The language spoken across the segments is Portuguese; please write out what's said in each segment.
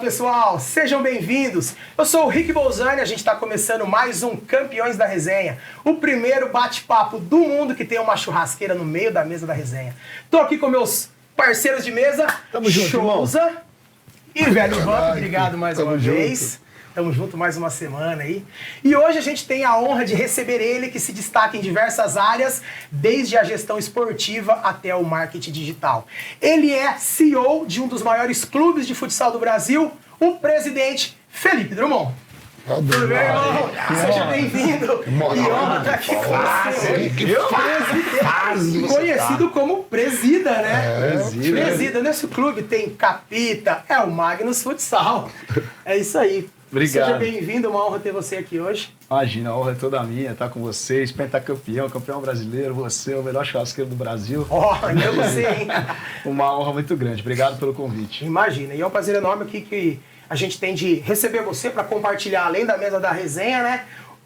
pessoal, sejam bem-vindos. Eu sou o Rick Bolzani, a gente está começando mais um Campeões da Resenha, o primeiro bate-papo do mundo que tem uma churrasqueira no meio da mesa da resenha. Tô aqui com meus parceiros de mesa, Tamo junto, Souza e Velho Vamp, obrigado mais uma junto. vez. Tamo junto mais uma semana aí. E hoje a gente tem a honra de receber ele, que se destaca em diversas áreas, desde a gestão esportiva até o marketing digital. Ele é CEO de um dos maiores clubes de futsal do Brasil, o presidente Felipe Drummond. Tudo bem, irmão? Seja bem-vindo. E honra estar aqui com você. Conhecido como Presida, né? Presida. Nesse clube tem Capita, é o Magnus Futsal. É isso aí. Obrigado. Seja bem-vindo, uma honra ter você aqui hoje. Imagina, a honra é toda minha estar com vocês, pentacampeão, campeão brasileiro, você é o melhor churrasqueiro do Brasil. Ainda você, hein? Uma honra muito grande, obrigado pelo convite. Imagina, e é um prazer enorme aqui que a gente tem de receber você para compartilhar, além da mesa da resenha, né?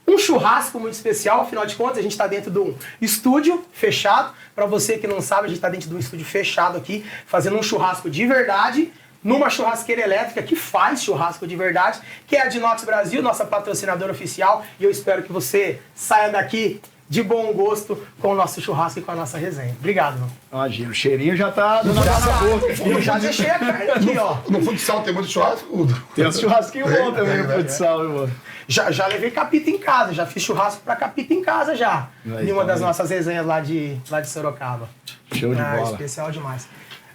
Um churrasco muito especial, afinal de contas, a gente está dentro de um estúdio fechado. Para você que não sabe, a gente está dentro de um estúdio fechado aqui, fazendo um churrasco de verdade, numa churrasqueira elétrica que faz churrasco de verdade, que é a Dinox Brasil, nossa patrocinadora oficial, e eu espero que você saia daqui de bom gosto com o nosso churrasco e com a nossa resenha. Obrigado, meu. Imagina, o cheirinho já tá dando na boca. Eu já deixei a carne aqui, ó. No futsal tem muito churrasco? Tem um churrasquinho bom também no futsal, meu irmão. Já levei capita em casa, já fiz churrasco pra capita em casa já. Aí, em uma tá das bem. nossas resenhas lá de Sorocaba. Show de bola. Especial demais.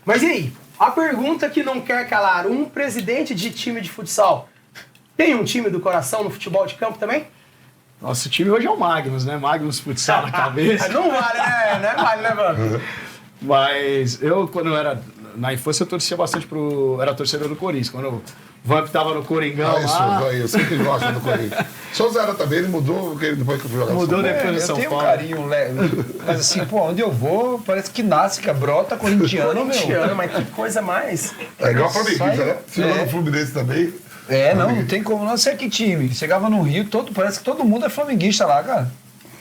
Mas e aí? A pergunta que não quer calar, um presidente de time de futsal tem um time do coração no futebol de campo também? Nosso time hoje é o Magnus, né? Magnus Futsal na cabeça. Não vale, né? Não vale, né, mano? Mas eu, quando eu era na infância, eu torcia bastante era torcedor do Corinthians. Quando o Vamp tava no Coringão lá... Eu sempre gosto do Corinthians. Souza era também, ele mudou porque depois que eu fui jogar Mudou no São Paulo. depois do São Eu tenho um Paulo. carinho, mas assim, pô, onde eu vou, parece que nasce, que brota corintiano, meu. Corintiano, mas que coisa mais. É igual a Flamenguista, Sai- né? Se jogou é. no Fluminense também. Não tem como não ser que time. Chegava no Rio, parece que todo mundo é flamenguista lá, cara.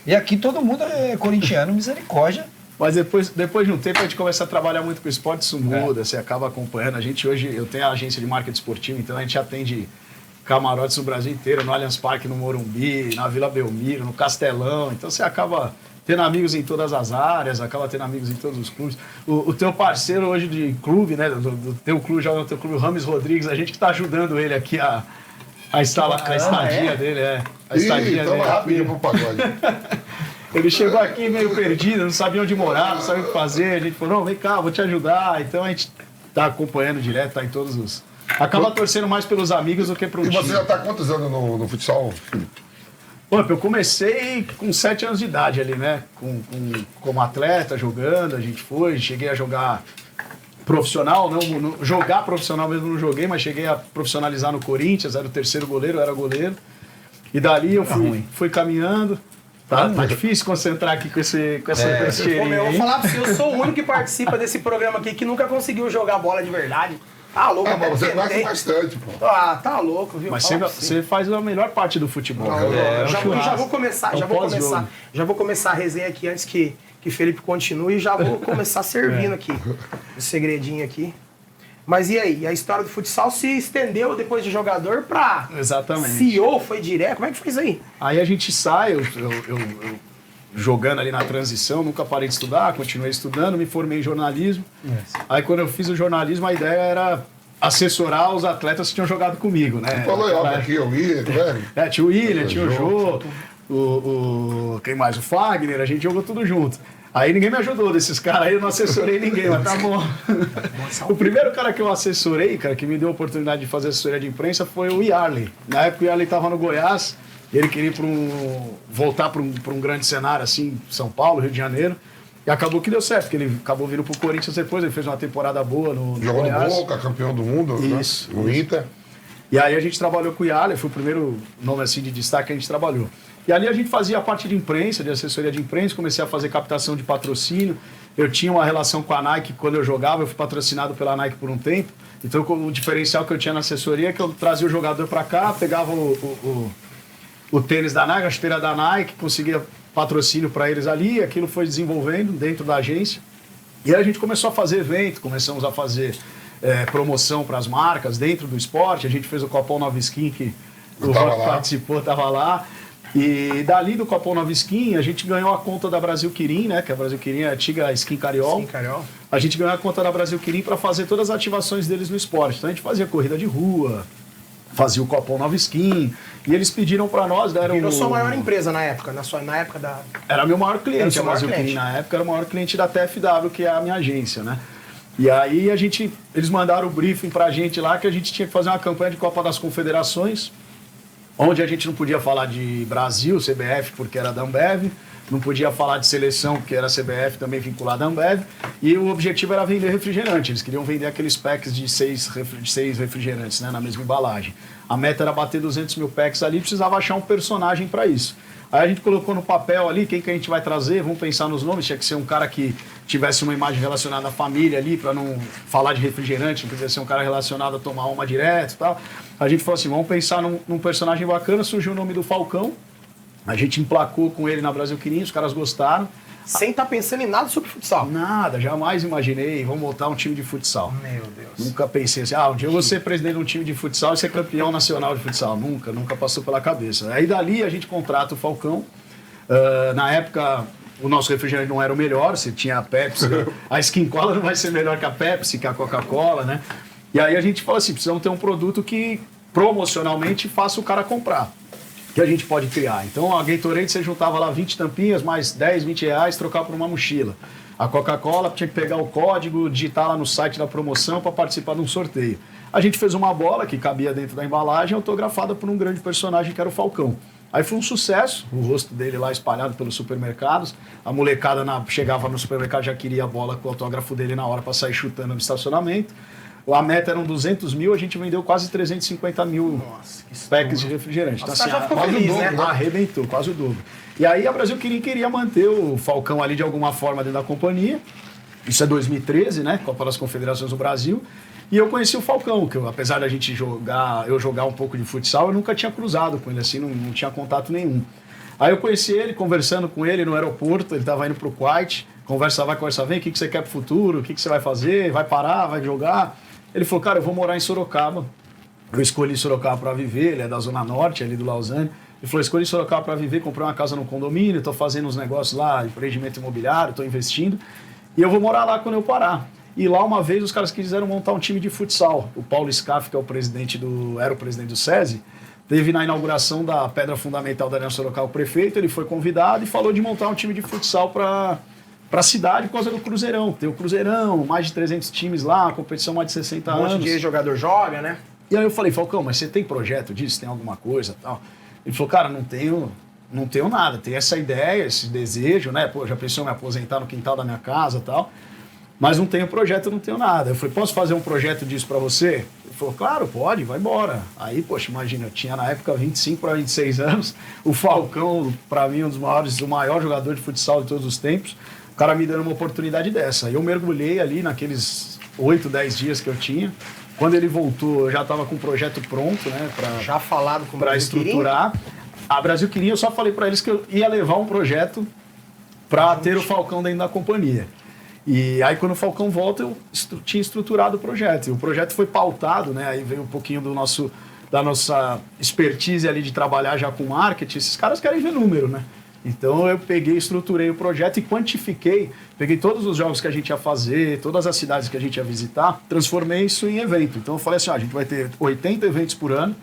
E aqui todo mundo é corintiano, misericórdia. Mas depois de um tempo a gente começa a trabalhar muito com o esporte, isso muda, você acaba acompanhando. A gente hoje, eu tenho a agência de marketing esportivo, então a gente atende camarotes no Brasil inteiro, no Allianz Parque, no Morumbi, na Vila Belmiro, no Castelão. Então você acaba tendo amigos em todas as áreas, acaba tendo amigos em todos os clubes. O teu parceiro hoje de clube, né, do teu clube, joga no teu clube, o Rames Rodrigues, a gente que está ajudando ele aqui a estadia dele, a estadia Então dele. vai rapidinho pro pagode. Ele chegou aqui meio perdido, não sabia onde morar, não sabia o que fazer. A gente falou, não, vem cá, vou te ajudar. Então a gente tá acompanhando direto, tá em todos os... Acaba torcendo mais pelos amigos do que pro E time. você já tá há quantos anos no futsal, Felipe? Pô, eu comecei com 7 anos de idade ali, né? Como atleta, jogando, cheguei a jogar profissional, jogar profissional mesmo não joguei, mas cheguei a profissionalizar no Corinthians, era o terceiro goleiro, eu era goleiro. E dali eu fui caminhando. Tá difícil concentrar aqui com esse cheirinho. Eu vou aí. falar pra você, eu sou o único que participa desse programa aqui que nunca conseguiu jogar bola de verdade. Tá louco, Ah, mas você até gosta tentei. bastante, pô. Ah, tá louco, viu? Mas Fala pra você faz a melhor parte do futebol. Já vou começar a resenha aqui antes que Felipe continue e já vou começar servindo aqui. O segredinho aqui. Mas e aí? A história do futsal se estendeu depois de jogador pra Exatamente. CEO, foi direto? Como é que foi isso aí? Aí a gente sai, eu jogando ali na transição, nunca parei de estudar, continuei estudando, me formei em jornalismo. Aí quando eu fiz o jornalismo, a ideia era assessorar os atletas que tinham jogado comigo, né? Falou eu aqui, eu vi, né? Tinha o William, tinha o Jô, quem mais? O Fagner, a gente jogou tudo junto. Aí ninguém me ajudou desses caras aí, eu não assessorei ninguém, mas tá bom. O primeiro cara que eu assessorei, cara, que me deu a oportunidade de fazer assessoria de imprensa foi o Yarley. Na época o Yarley tava no Goiás, ele queria voltar para um grande cenário assim, São Paulo, Rio de Janeiro. E acabou que deu certo, porque ele acabou vindo pro Corinthians depois, ele fez uma temporada boa no Jogou no Goiás. Boca, campeão do mundo, Isso, né? No Inter. E aí a gente trabalhou com o Yarley, foi o primeiro nome assim de destaque que a gente trabalhou. E ali a gente fazia a parte de imprensa, de assessoria de imprensa, comecei a fazer captação de patrocínio. Eu tinha uma relação com a Nike quando eu jogava, eu fui patrocinado pela Nike por um tempo. Então o diferencial que eu tinha na assessoria é que eu trazia o jogador para cá, pegava o tênis da Nike, a chuteira da Nike, conseguia patrocínio para eles ali, aquilo foi desenvolvendo dentro da agência. E aí a gente começou a fazer evento, começamos a fazer promoção para as marcas dentro do esporte. A gente fez o Copom Nova Skin, que o tava Rock lá. participou, estava lá. E dali do Copom Nova Skin, a gente ganhou a conta da Brasil Quirim, né? Que a Brasil Quirim é a antiga Skin Cariol. Sim, Carol. A gente ganhou a conta da Brasil Quirim para fazer todas as ativações deles no esporte. Então a gente fazia corrida de rua, fazia o Copom Nova Skin. E eles pediram para nós, deram Virou sua maior empresa na época, na época da... Era meu maior cliente, Era a seu maior Brasil Quirim cliente. na época era o maior cliente da TFW, que é a minha agência, né? E aí eles mandaram o briefing pra gente lá que a gente tinha que fazer uma campanha de Copa das Confederações, onde a gente não podia falar de Brasil, CBF, porque era da Ambev, não podia falar de seleção, porque era CBF, também vinculada à Ambev, e o objetivo era vender refrigerante. Eles queriam vender aqueles packs de 6 refrigerantes, né, na mesma embalagem. A meta era bater 200 mil packs ali, precisava achar um personagem para isso. Aí a gente colocou no papel ali quem que a gente vai trazer, vamos pensar nos nomes, tinha que ser um cara que tivesse uma imagem relacionada à família ali, para não falar de refrigerante, não podia ser um cara relacionado a tomar uma direto e tal. A gente falou assim, vamos pensar num personagem bacana, surgiu o nome do Falcão, a gente emplacou com ele na Brasil Quirim, os caras gostaram. Sem estar pensando em nada sobre futsal. Nada, jamais imaginei, vamos montar um time de futsal. Meu Deus. Nunca pensei assim, um dia eu vou ser presidente de um time de futsal e ser campeão nacional de futsal. Nunca passou pela cabeça. Aí dali a gente contrata o Falcão. Na época, o nosso refrigerante não era o melhor, se tinha a Pepsi. A Skin Cola não vai ser melhor que a Pepsi, que a Coca-Cola, né? E aí a gente fala assim, precisamos ter um produto que promocionalmente faça o cara comprar. Que a gente pode criar. Então a Gatorade você juntava lá 20 tampinhas, mais 10, 20 reais, trocava por uma mochila. A Coca-Cola tinha que pegar o código, digitar lá no site da promoção para participar de um sorteio. A gente fez uma bola que cabia dentro da embalagem, autografada por um grande personagem que era o Falcão. Aí foi um sucesso, o rosto dele lá espalhado pelos supermercados. A molecada chegava no supermercado, já queria a bola com o autógrafo dele na hora para sair chutando no estacionamento. A meta eram 200 mil, a gente vendeu quase 350 mil packs de refrigerante. Então, Nossa, já ficou quase feliz, o dobro, né? arrebentou, quase o dobro. E aí a Brasil queria manter o Falcão ali de alguma forma dentro da companhia. Isso é 2013, né? Copa das Confederações do Brasil. E eu conheci o Falcão, que apesar da gente eu jogar um pouco de futsal, eu nunca tinha cruzado com ele, assim, não tinha contato nenhum. Aí eu conheci ele, conversando com ele no aeroporto, ele estava indo pro Kuwait, conversa, vem, o que você quer pro futuro, o que você vai fazer, vai parar, vai jogar? Ele falou, cara, eu vou morar em Sorocaba. Eu escolhi Sorocaba para viver, ele é da Zona Norte, ali do Lausanne. Ele falou, escolhi Sorocaba para viver, comprei uma casa no condomínio, estou fazendo uns negócios lá, empreendimento imobiliário, estou investindo. E eu vou morar lá quando eu parar. E lá uma vez os caras quiseram montar um time de futsal. O Paulo Scaff, que é era o presidente do SESI, teve na inauguração da pedra fundamental da Arena Sorocaba o prefeito, ele foi convidado e falou de montar um time de futsal para a cidade por causa do Cruzeirão. Tem o Cruzeirão, mais de 300 times lá, competição mais de 60 Um anos. monte de jogador joga, né? E aí eu falei, Falcão, mas você tem projeto disso? Tem alguma coisa e tal? Ele falou, cara, não tenho nada. Tenho essa ideia, esse desejo, né? Pô, já pensou em me aposentar no quintal da minha casa e tal. Mas não tenho projeto, não tenho nada. Eu falei, posso fazer um projeto disso pra você? Ele falou, claro, pode, vai embora. Aí, poxa, imagina, eu tinha na época 25 para 26 anos. O Falcão, pra mim, o maior jogador de futsal de todos os tempos. O cara me dando uma oportunidade dessa. Eu mergulhei ali naqueles 8, 10 dias que eu tinha. Quando ele voltou, eu já estava com o projeto pronto, né? Já falado com o Para Brasil Quirim? estruturar. A Brasil Quirim, eu só falei para eles que eu ia levar um projeto para ter o Falcão dentro da companhia. E aí, quando o Falcão volta, eu tinha estruturado o projeto. E o projeto foi pautado, né? Aí veio um pouquinho da nossa expertise ali de trabalhar já com marketing. Esses caras querem ver número, né? Então eu estruturei o projeto e quantifiquei, peguei todos os jogos que a gente ia fazer, todas as cidades que a gente ia visitar, transformei isso em evento. Então eu falei assim, a gente vai ter 80 eventos por ano.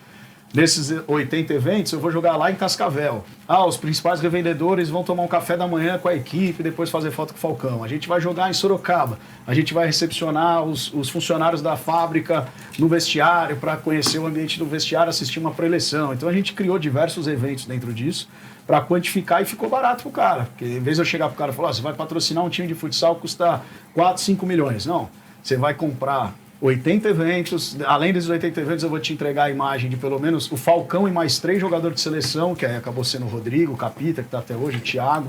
Nesses 80 eventos, eu vou jogar lá em Cascavel. Os principais revendedores vão tomar um café da manhã com a equipe, depois fazer foto com o Falcão. A gente vai jogar em Sorocaba. A gente vai recepcionar os funcionários da fábrica no vestiário para conhecer o ambiente do vestiário, assistir uma pré-eleição. Então a gente criou diversos eventos dentro disso para quantificar e ficou barato pro cara. Porque em vez de eu chegar pro cara e falar, você vai patrocinar um time de futsal que custa 4, 5 milhões. Não, você vai comprar 80 eventos, além desses 80 eventos eu vou te entregar a imagem de pelo menos o Falcão e mais 3 jogadores de seleção, que aí acabou sendo o Rodrigo, o Capita, que está até hoje, o Thiago.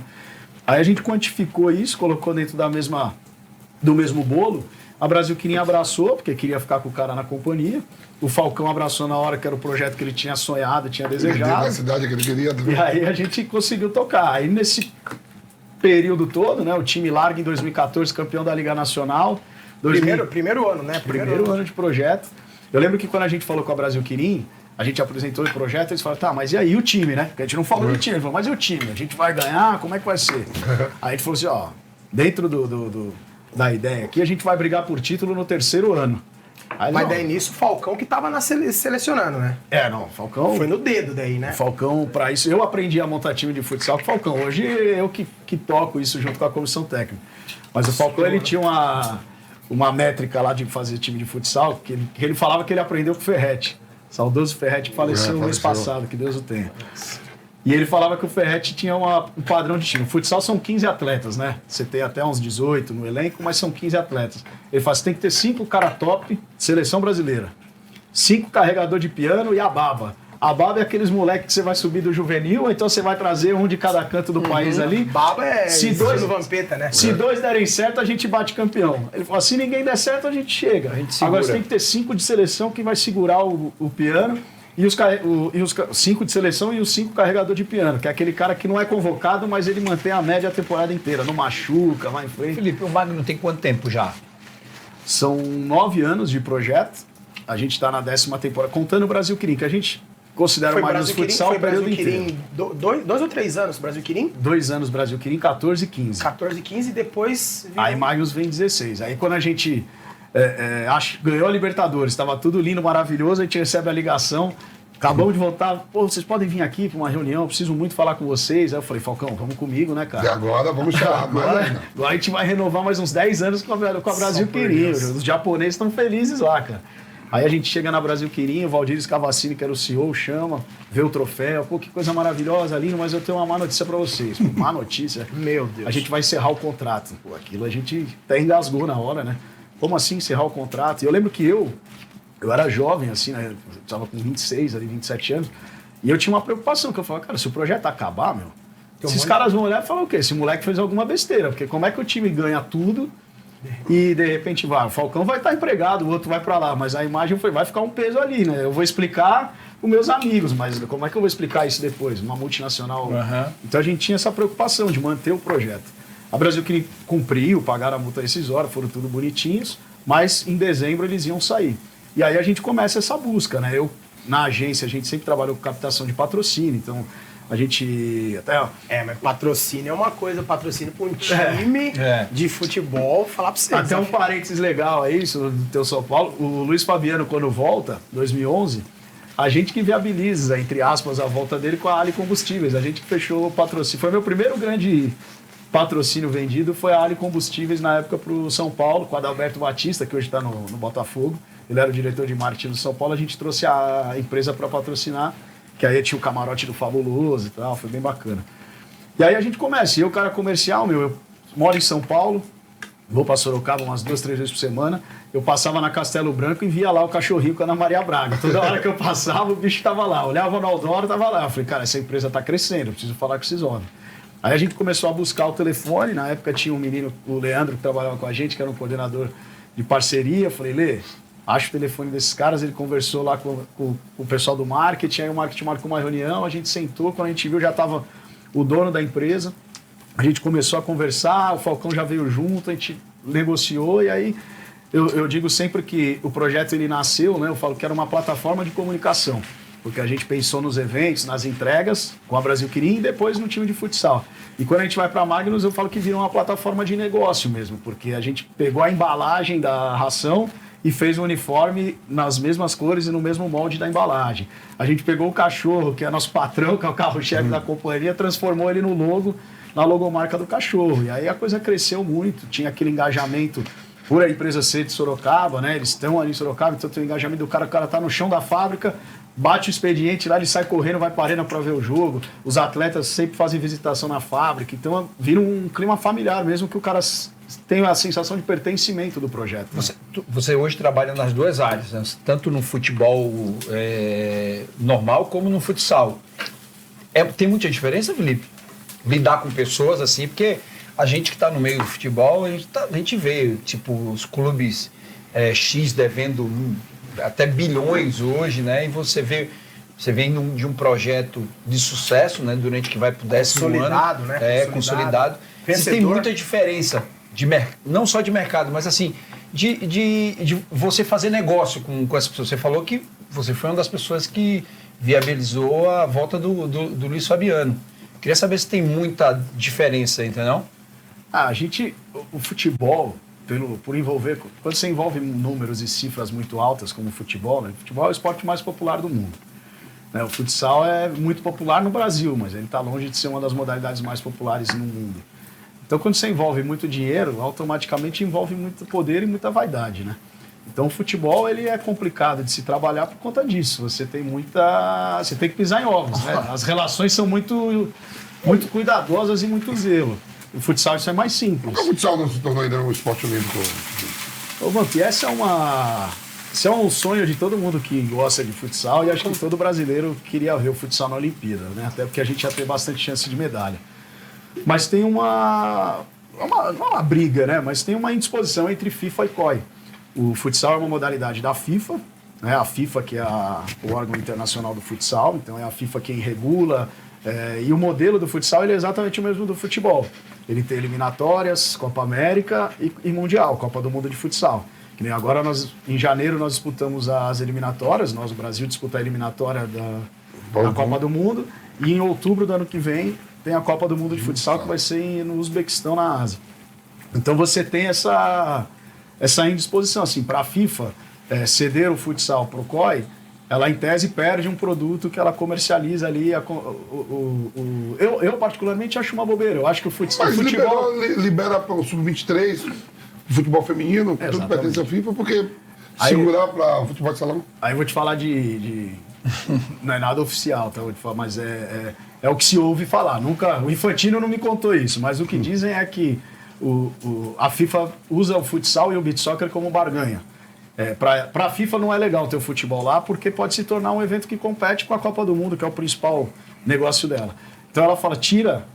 Aí a gente quantificou isso, colocou dentro do mesmo bolo. A Brasil Quirim abraçou, porque queria ficar com o cara na companhia. O Falcão abraçou na hora que era o projeto que ele tinha sonhado, tinha desejado. Na cidade que ele queria. E aí a gente conseguiu tocar. Aí nesse período todo, né, o time larga em 2014, campeão da Liga Nacional. Primeiro ano, né? Primeiro ano de projeto. Eu lembro que quando a gente falou com a Brasil Quirim, a gente apresentou o projeto, eles falaram, tá, mas e aí o time, né? Porque a gente não falou do time, falou, mas e o time? A gente vai ganhar? Como é que vai ser? Aí a gente falou assim, ó, dentro da ideia aqui, a gente vai brigar por título no terceiro ano. Aí, Mas não, daí nisso o Falcão que tava selecionando, né? não, Falcão... Foi no dedo daí, né? Falcão, para isso, eu aprendi a montar time de futsal com o Falcão. Hoje eu que toco isso junto com a comissão técnica. Mas o Falcão, ele tinha uma métrica lá de fazer time de futsal, que ele falava que ele aprendeu com o Ferretti. Saudoso Ferretti, que faleceu no mês passado, que Deus o tenha. E ele falava que o Ferretti tinha um padrão de time. O futsal são 15 atletas, né? Você tem até uns 18 no elenco, mas são 15 atletas. Ele fala, você tem que ter 5 cara top, seleção brasileira. 5 carregador de piano e a baba. A baba é aqueles moleques que você vai subir do juvenil, ou então você vai trazer um de cada canto do país ali. Baba é Se dois- Vampeta, né? Se 2 derem certo, a gente bate campeão. Ele falou, se ninguém der certo, a gente chega. Agora você tem que ter 5 de seleção que vai segurar o piano, e os 5 de seleção e os 5 carregador de piano, que é aquele cara que não é convocado, mas ele mantém a média a temporada inteira, não machuca, vai em frente. Felipe, o Magno tem quanto tempo já? São 9 anos de projeto, a gente está na 10ª temporada, contando o Brasil Quirim, que a gente considera o Magnus Futsal foi o período Brasil inteiro. Quirim, 2 ou 3 anos Brasil Quirim? 2 anos Brasil Quirim, 14 e 15. 14 e 15 e depois... Aí Magnus vem 16. Aí quando a gente ganhou a Libertadores, estava tudo lindo, maravilhoso, a gente recebe a ligação, acabamos de voltar, pô, vocês podem vir aqui para uma reunião, preciso muito falar com vocês. Aí eu falei, Falcão, vamos comigo, né, cara? E agora vamos chamar mais ainda. Agora a gente vai renovar mais uns 10 anos com a Brasil Quirim. Os japoneses estão felizes lá, cara. Aí a gente chega na Brasil Quirim, o Valdir Scavacini, que era o CEO, chama, vê o troféu, pô, que coisa maravilhosa, lindo, mas eu tenho uma má notícia pra vocês. Pô, má notícia? Meu Deus. A gente vai encerrar o contrato. Pô, aquilo a gente até engasgou na hora, né? Como assim encerrar o contrato? E eu lembro que eu era jovem, assim, né? Eu tava com 26, ali, 27 anos, e eu tinha uma preocupação, que eu falava, cara, se o projeto acabar, meu, esses caras vão olhar e falar o quê? Esse moleque fez alguma besteira, porque como é que o time ganha tudo e de repente o Falcão vai estar empregado, o outro vai para lá, mas a imagem vai ficar um peso ali, né? Eu vou explicar os meus amigos, mas como é que eu vou explicar isso depois? Uma multinacional. Então a gente tinha essa preocupação de manter o projeto. A Brasil que cumpriu, pagaram a multa rescisória, foram tudo bonitinhos, mas em dezembro eles iam sair. E aí a gente começa essa busca, né? Na agência, a gente sempre trabalhou com captação de patrocínio, então a gente até... mas patrocínio é uma coisa, patrocínio para um time de futebol, falar para você. Até um parênteses legal aí, isso do teu São Paulo, o Luiz Fabiano, quando volta, 2011, a gente que viabiliza, entre aspas, a volta dele com a Ali Combustíveis, a gente que fechou o patrocínio. Foi meu primeiro grande patrocínio vendido, foi a Ali Combustíveis na época para o São Paulo, com o Adalberto Batista, que hoje está no Botafogo. Ele era o diretor de marketing do São Paulo, a gente trouxe a empresa para patrocinar, que aí tinha o camarote do Fabuloso e tal, foi bem bacana. E aí a gente começa, e eu, cara comercial, eu moro em São Paulo, vou para Sorocaba umas 2, 3 vezes por semana, eu passava na Castelo Branco e via lá o cachorrinho com a Ana Maria Braga. Toda hora que eu passava, o bicho estava lá. Olhava no outdoor, estava lá. Eu falei, cara, essa empresa está crescendo, eu preciso falar com esses homens. Aí a gente começou a buscar o telefone, na época tinha um menino, o Leandro, que trabalhava com a gente, que era um coordenador de parceria. Eu falei, Lê, acha o telefone desses caras. Ele conversou lá com o pessoal do marketing, aí o marketing marcou uma reunião, a gente sentou, quando a gente viu já estava o dono da empresa, a gente começou a conversar, o Falcão já veio junto, a gente negociou, e aí eu digo sempre que o projeto ele nasceu, né, eu falo que era uma plataforma de comunicação, porque a gente pensou nos eventos, nas entregas, com a Brasil Quirim e depois no time de futsal. E quando a gente vai para a Magnus, eu falo que virou uma plataforma de negócio mesmo, porque a gente pegou a embalagem da ração e fez o uniforme nas mesmas cores e no mesmo molde da embalagem. A gente pegou o cachorro, que é nosso patrão, que é o carro-chefe da companhia, transformou ele no logo, na logomarca do cachorro. E aí a coisa cresceu muito, tinha aquele engajamento por a empresa ser de Sorocaba, né? Eles estão ali em Sorocaba, então tem o engajamento do cara, o cara tá no chão da fábrica, bate o expediente lá, ele sai correndo, vai para a arena para ver o jogo. Os atletas sempre fazem visitação na fábrica, então vira um clima familiar mesmo, que o cara tem a sensação de pertencimento do projeto. Né? Você hoje trabalha nas duas áreas, né? Tanto no futebol normal como no futsal. Tem muita diferença, Felipe? Lidar com pessoas assim, porque a gente que está no meio do futebol, a gente vê tipo os clubes X devendo até bilhões hoje, né? E você vem de um projeto de sucesso, né? Durante que vai para o 10º ano, né? Consolidado. Tem muita diferença não só de mercado, mas assim de você fazer negócio com essa pessoa. Você falou que você foi uma das pessoas que viabilizou a volta do Luiz Fabiano. Queria saber se tem muita diferença, entendeu? O futebol, por envolver, quando você envolve números e cifras muito altas como o futebol, né? O futebol é o esporte mais popular do mundo. Né? O futsal é muito popular no Brasil, mas ele está longe de ser uma das modalidades mais populares no mundo. Então, quando você envolve muito dinheiro, automaticamente envolve muito poder e muita vaidade, né? Então, o futebol ele é complicado de se trabalhar por conta disso. Você tem que pisar em ovos, né? As relações são muito cuidadosas e muito zelo. O futsal isso é mais simples. Por que o futsal não se tornou ainda um esporte olímpico? Ô, Vamp, esse é um sonho de todo mundo que gosta de futsal e acho que todo brasileiro queria ver o futsal na Olimpíada, né? Até porque a gente ia ter bastante chance de medalha. Mas tem não é uma briga, né? Mas tem uma indisposição entre FIFA e COI. O futsal é uma modalidade da FIFA, né? A FIFA que é o órgão internacional do futsal, então é a FIFA quem regula. E o modelo do futsal ele é exatamente o mesmo do futebol. Ele tem eliminatórias, Copa América e Mundial, Copa do Mundo de futsal. Que nem agora, em janeiro, nós disputamos as eliminatórias, o Brasil disputa a eliminatória da Copa do Mundo, e em outubro do ano que vem tem a Copa do Mundo de futsal, que vai ser no Uzbequistão, na Ásia. Então você tem essa indisposição, assim, para a FIFA ceder o futsal para o COI, ela em tese perde um produto que ela comercializa ali. Eu particularmente acho uma bobeira. Eu acho que o futebol... Mas libera para o Sub-23, o futebol feminino, tudo pertence à FIFA, porque segurar para o futebol de salão... Aí eu vou te falar não é nada oficial, tá? Vou te falar, mas é o que se ouve falar. O Infantino não me contou isso, mas o que dizem é que a FIFA usa o futsal e o beach soccer como barganha. Para a FIFA não é legal ter o futebol lá, porque pode se tornar um evento que compete com a Copa do Mundo, que é o principal negócio dela. Então ela fala, tira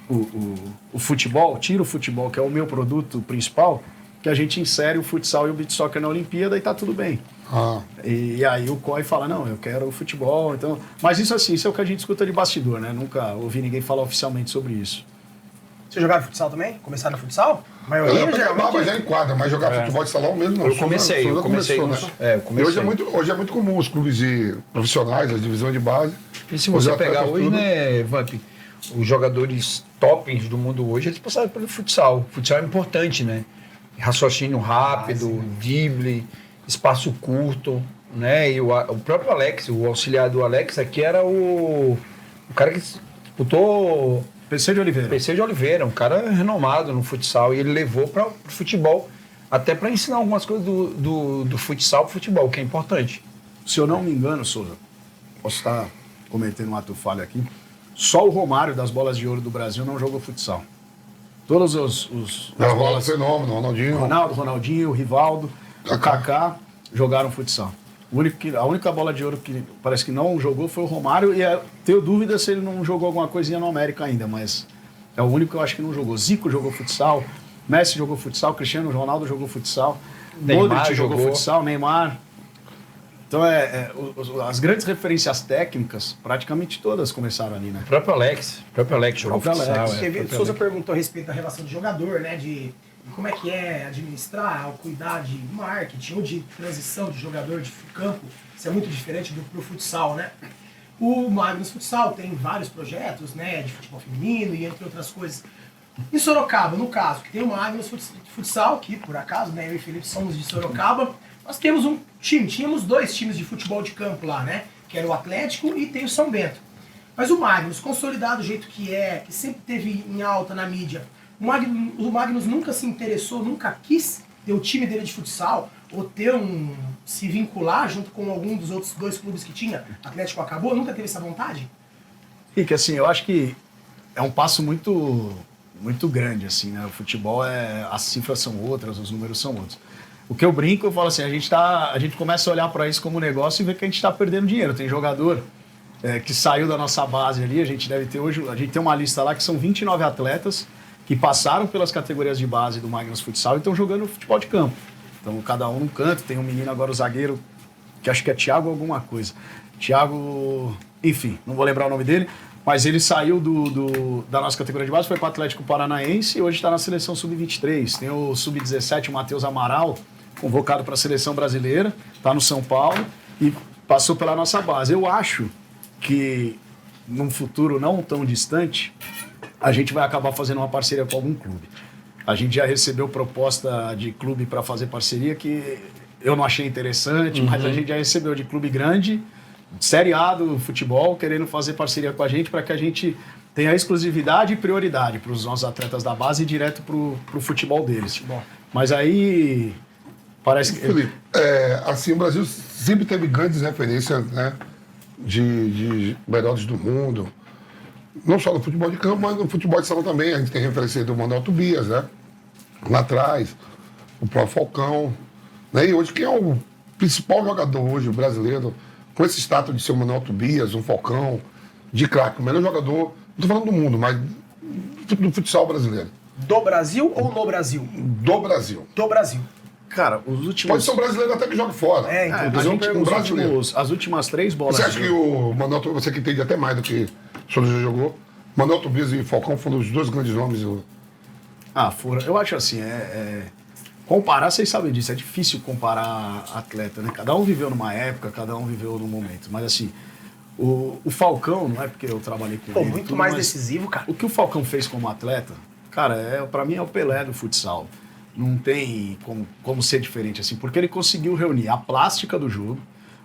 o futebol, que é o meu produto principal, que a gente insere o futsal e o beach soccer na Olimpíada e tá tudo bem. E aí o COI fala, não, eu quero o futebol. Então... Mas isso é o que a gente escuta de bastidor, né? Nunca ouvi ninguém falar oficialmente sobre isso. Você jogava futsal também? Começaram no futsal? A maioria, Mas já em quadra, mas jogar futebol de salão mesmo não. Eu comecei. Hoje é muito comum os clubes profissionais, as divisões de base. E se você pegar hoje, né, Vamp, os jogadores tops do mundo hoje, eles passaram pelo futsal. O futsal é importante, né? Raciocínio rápido, drible, espaço curto, né? E o próprio Alex, o auxiliar do Alex aqui era o cara que disputou... PC de Oliveira, um cara renomado no futsal, e ele levou para o futebol, até para ensinar algumas coisas do futsal para o futebol, que é importante. Se eu não me engano, Souza, posso estar cometendo um ato falho aqui, só o Romário das bolas de ouro do Brasil não jogou futsal. Todos as bolas... Fenômeno, Ronaldinho. Ronaldinho, o Rivaldo, o Kaká jogaram futsal. A única bola de ouro que parece que não jogou foi o Romário, e tenho dúvida se ele não jogou alguma coisinha no América ainda, mas é o único que eu acho que não jogou. Zico jogou futsal, Messi jogou futsal, Cristiano Ronaldo jogou futsal, Modric jogou futsal, Neymar. Então as grandes referências técnicas, praticamente todas começaram ali, né? O próprio Alex jogou futsal. O Souza perguntou a respeito da relação de jogador, né? De como é que é administrar, ou cuidar de marketing ou de transição de jogador de campo. Isso é muito diferente pro futsal, né? O Magnus Futsal tem vários projetos, né? De futebol feminino e entre outras coisas. Em Sorocaba, no caso, que tem o Magnus Futsal, que por acaso, né? Eu e Felipe somos de Sorocaba. Nós temos tínhamos 2 times de futebol de campo lá, né? Que era o Atlético e tem o São Bento. Mas o Magnus, consolidado do jeito que sempre teve em alta na mídia, o Magnus nunca se interessou, nunca quis ter o time dele de futsal, ou se vincular junto com algum dos outros 2 clubes que tinha. Atlético acabou, nunca teve essa vontade? Rick, assim, eu acho que é um passo muito, muito grande, assim, né? O futebol, as cifras são outras, os números são outros. O que eu brinco, eu falo assim, a gente começa a olhar para isso como negócio e ver que a gente está perdendo dinheiro. Tem jogador que saiu da nossa base ali, a gente tem uma lista lá que são 29 atletas que passaram pelas categorias de base do Magnus Futsal e estão jogando futebol de campo. Então, cada um num canto. Tem um menino agora, o zagueiro, que acho que é Thiago alguma coisa. Thiago... Enfim, não vou lembrar o nome dele, mas ele saiu da nossa categoria de base, foi para o Atlético Paranaense e hoje está na seleção Sub-23. Tem o Sub-17, o Matheus Amaral, convocado para a seleção brasileira, está no São Paulo e passou pela nossa base. Eu acho que num futuro não tão distante, a gente vai acabar fazendo uma parceria com algum clube. A gente já recebeu proposta de clube para fazer parceria que eu não achei interessante, mas a gente já recebeu de clube grande, Série A do futebol, querendo fazer parceria com a gente para que a gente tenha exclusividade e prioridade para os nossos atletas da base e direto para o futebol deles. Mas aí parece que... Felipe, assim, o Brasil sempre teve grandes referências, né, de melhores do mundo. Não só no futebol de campo, mas no futebol de salão também. A gente tem referência do Manuel Tobias, né? Lá atrás, o próprio Falcão. Né? E hoje, quem é o principal jogador hoje brasileiro, com esse status de ser o Manuel Tobias, um Falcão, de craque, o melhor jogador, não estou falando do mundo, mas do futsal brasileiro. Do Brasil ou no Brasil? Do Brasil. Do Brasil. Cara, os últimos... Pode ser um brasileiro até que joga fora. As últimas 3 bolas... Você acha que o Manuel Tobias, você que entende até mais do que o senhor já jogou, Manuel Tobias e Falcão foram os 2 grandes nomes? Foram. Eu acho assim, comparar, vocês sabem disso, é difícil comparar atleta, né? Cada um viveu numa época, cada um viveu num momento. Mas assim, o Falcão, não é porque eu trabalhei com ele... Muito mais decisivo, cara. O que o Falcão fez como atleta, cara, pra mim é o Pelé do futsal. Não tem como ser diferente assim, porque ele conseguiu reunir a plástica do jogo,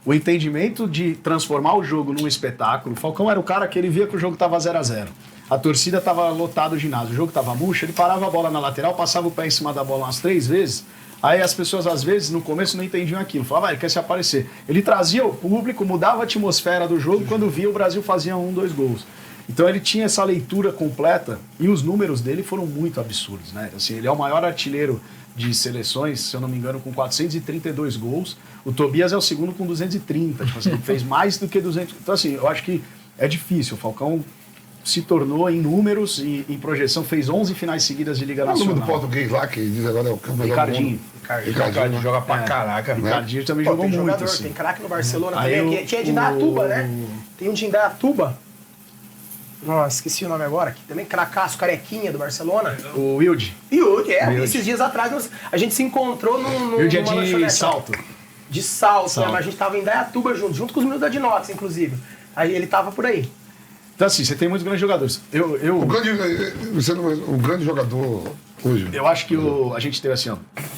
o entendimento de transformar o jogo num espetáculo. O Falcão era o cara que ele via que o jogo estava 0-0. A torcida estava lotada o ginásio, o jogo estava murcho, ele parava a bola na lateral, passava o pé em cima da bola umas 3 vezes, aí as pessoas às vezes no começo não entendiam aquilo, falavam, ele quer se aparecer. Ele trazia o público, mudava a atmosfera do jogo, quando via o Brasil fazia 1, 2 gols. Então ele tinha essa leitura completa e os números dele foram muito absurdos, né? Assim, ele é o maior artilheiro de seleções, se eu não me engano, com 432 gols. O Tobias é o segundo com 230, tipo assim, ele fez mais do que 200. Então assim, eu acho que é difícil. O Falcão se tornou em números e em projeção, fez 11 finais seguidas de Liga Nacional. O nome do português lá, que diz agora é o melhor Ricardinho. Ricardinho joga pra caraca. Ricardinho também jogou tem muito. Jogador, Assim. Tem craque no Barcelona também. Tinha de Indaiatuba, né? Tem um de Indaiatuba. Nossa, esqueci o nome agora. Que também cracaço, carequinha do Barcelona. O Wilde. Wilde. Esses dias atrás a gente se encontrou num Wilde é de Salto. De Salto. Né? Mas a gente tava em Indaiatuba junto com os meninos da Dinox, inclusive. Aí ele tava por aí. Então assim, você tem muitos grandes jogadores. O grande jogador hoje. Eu acho que a gente teve assim, ó.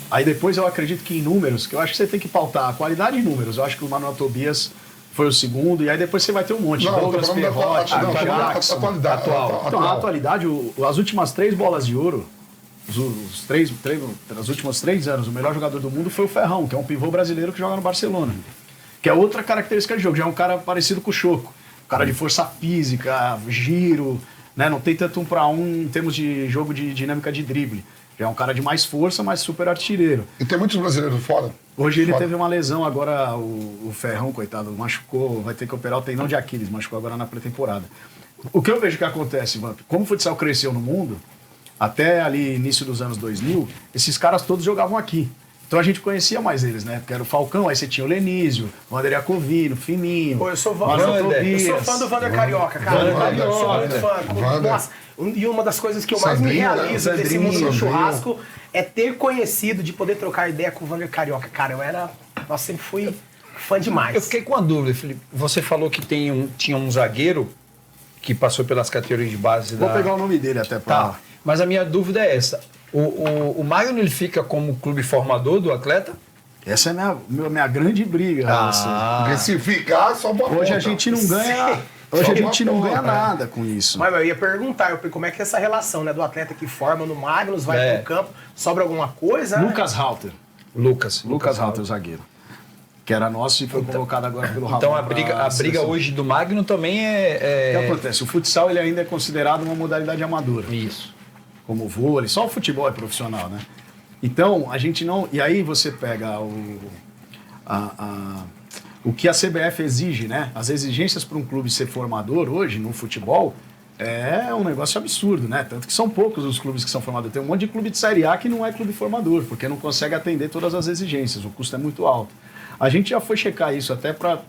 Aí depois eu acredito que em números, que eu acho que você tem que pautar a qualidade em números. Eu acho que o Manuel Tobias foi o segundo, e aí depois você vai ter um monte. Douglas Perrotti, Jackson, atual. Então, na atualidade, as últimas 3 bolas de ouro, os últimos 3 anos, o melhor jogador do mundo foi o Ferrão, que é um pivô brasileiro que joga no Barcelona. Que é outra característica de jogo, já é um cara parecido com o Choco. Cara de força física, giro, né? Não tem tanto 1 para 1 em termos de jogo de dinâmica de drible. Já é um cara de mais força, mas super artilheiro. E tem muitos brasileiros fora? Hoje ele teve uma lesão agora, o Ferrão, coitado, machucou, vai ter que operar o tendão de Aquiles, machucou agora na pré-temporada. O que eu vejo que acontece, Vamp, como o futsal cresceu no mundo, até ali início dos anos 2000, esses caras todos jogavam aqui. Então a gente conhecia mais eles, né? Porque era o Falcão, aí você tinha o Lenísio, o André Acovino, Fininho. Pô, eu sou fã do Vander Carioca, cara. Eu sou muito fã. Nossa, e uma das coisas que eu mais me realizo desse mundo do churrasco é ter conhecido, de poder trocar ideia com o Vander Carioca. Cara, Nossa, sempre fui fã demais. Eu fiquei com uma dúvida, Felipe. Você falou que tinha um zagueiro que passou pelas categorias de base Vou pegar o nome dele até pra... Tá, mas a minha dúvida é essa. O Magno, ele fica como clube formador do atleta? Essa é a minha grande briga. Porque se ficar, só uma Hoje a gente não ganha... Hoje a gente não ganha nada com isso. Mas eu ia perguntar, como é que é essa relação, né? Do atleta que forma no Magnus, vai pro campo, sobra alguma coisa? Lucas Halter. Lucas Halter, zagueiro. Que era nosso e foi colocado agora pelo Ramon. Então a briga hoje do Magno também é... O que acontece? O futsal ele ainda é considerado uma modalidade amadora. Isso. Como o vôlei, só o futebol é profissional, né? Então, a gente não... E aí você pega o que a CBF exige, né? As exigências para um clube ser formador hoje no futebol é um negócio absurdo, né? Tanto que são poucos os clubes que são formadores. Tem um monte de clube de Série A que não é clube formador, porque não consegue atender todas as exigências, o custo é muito alto. A gente já foi checar isso até para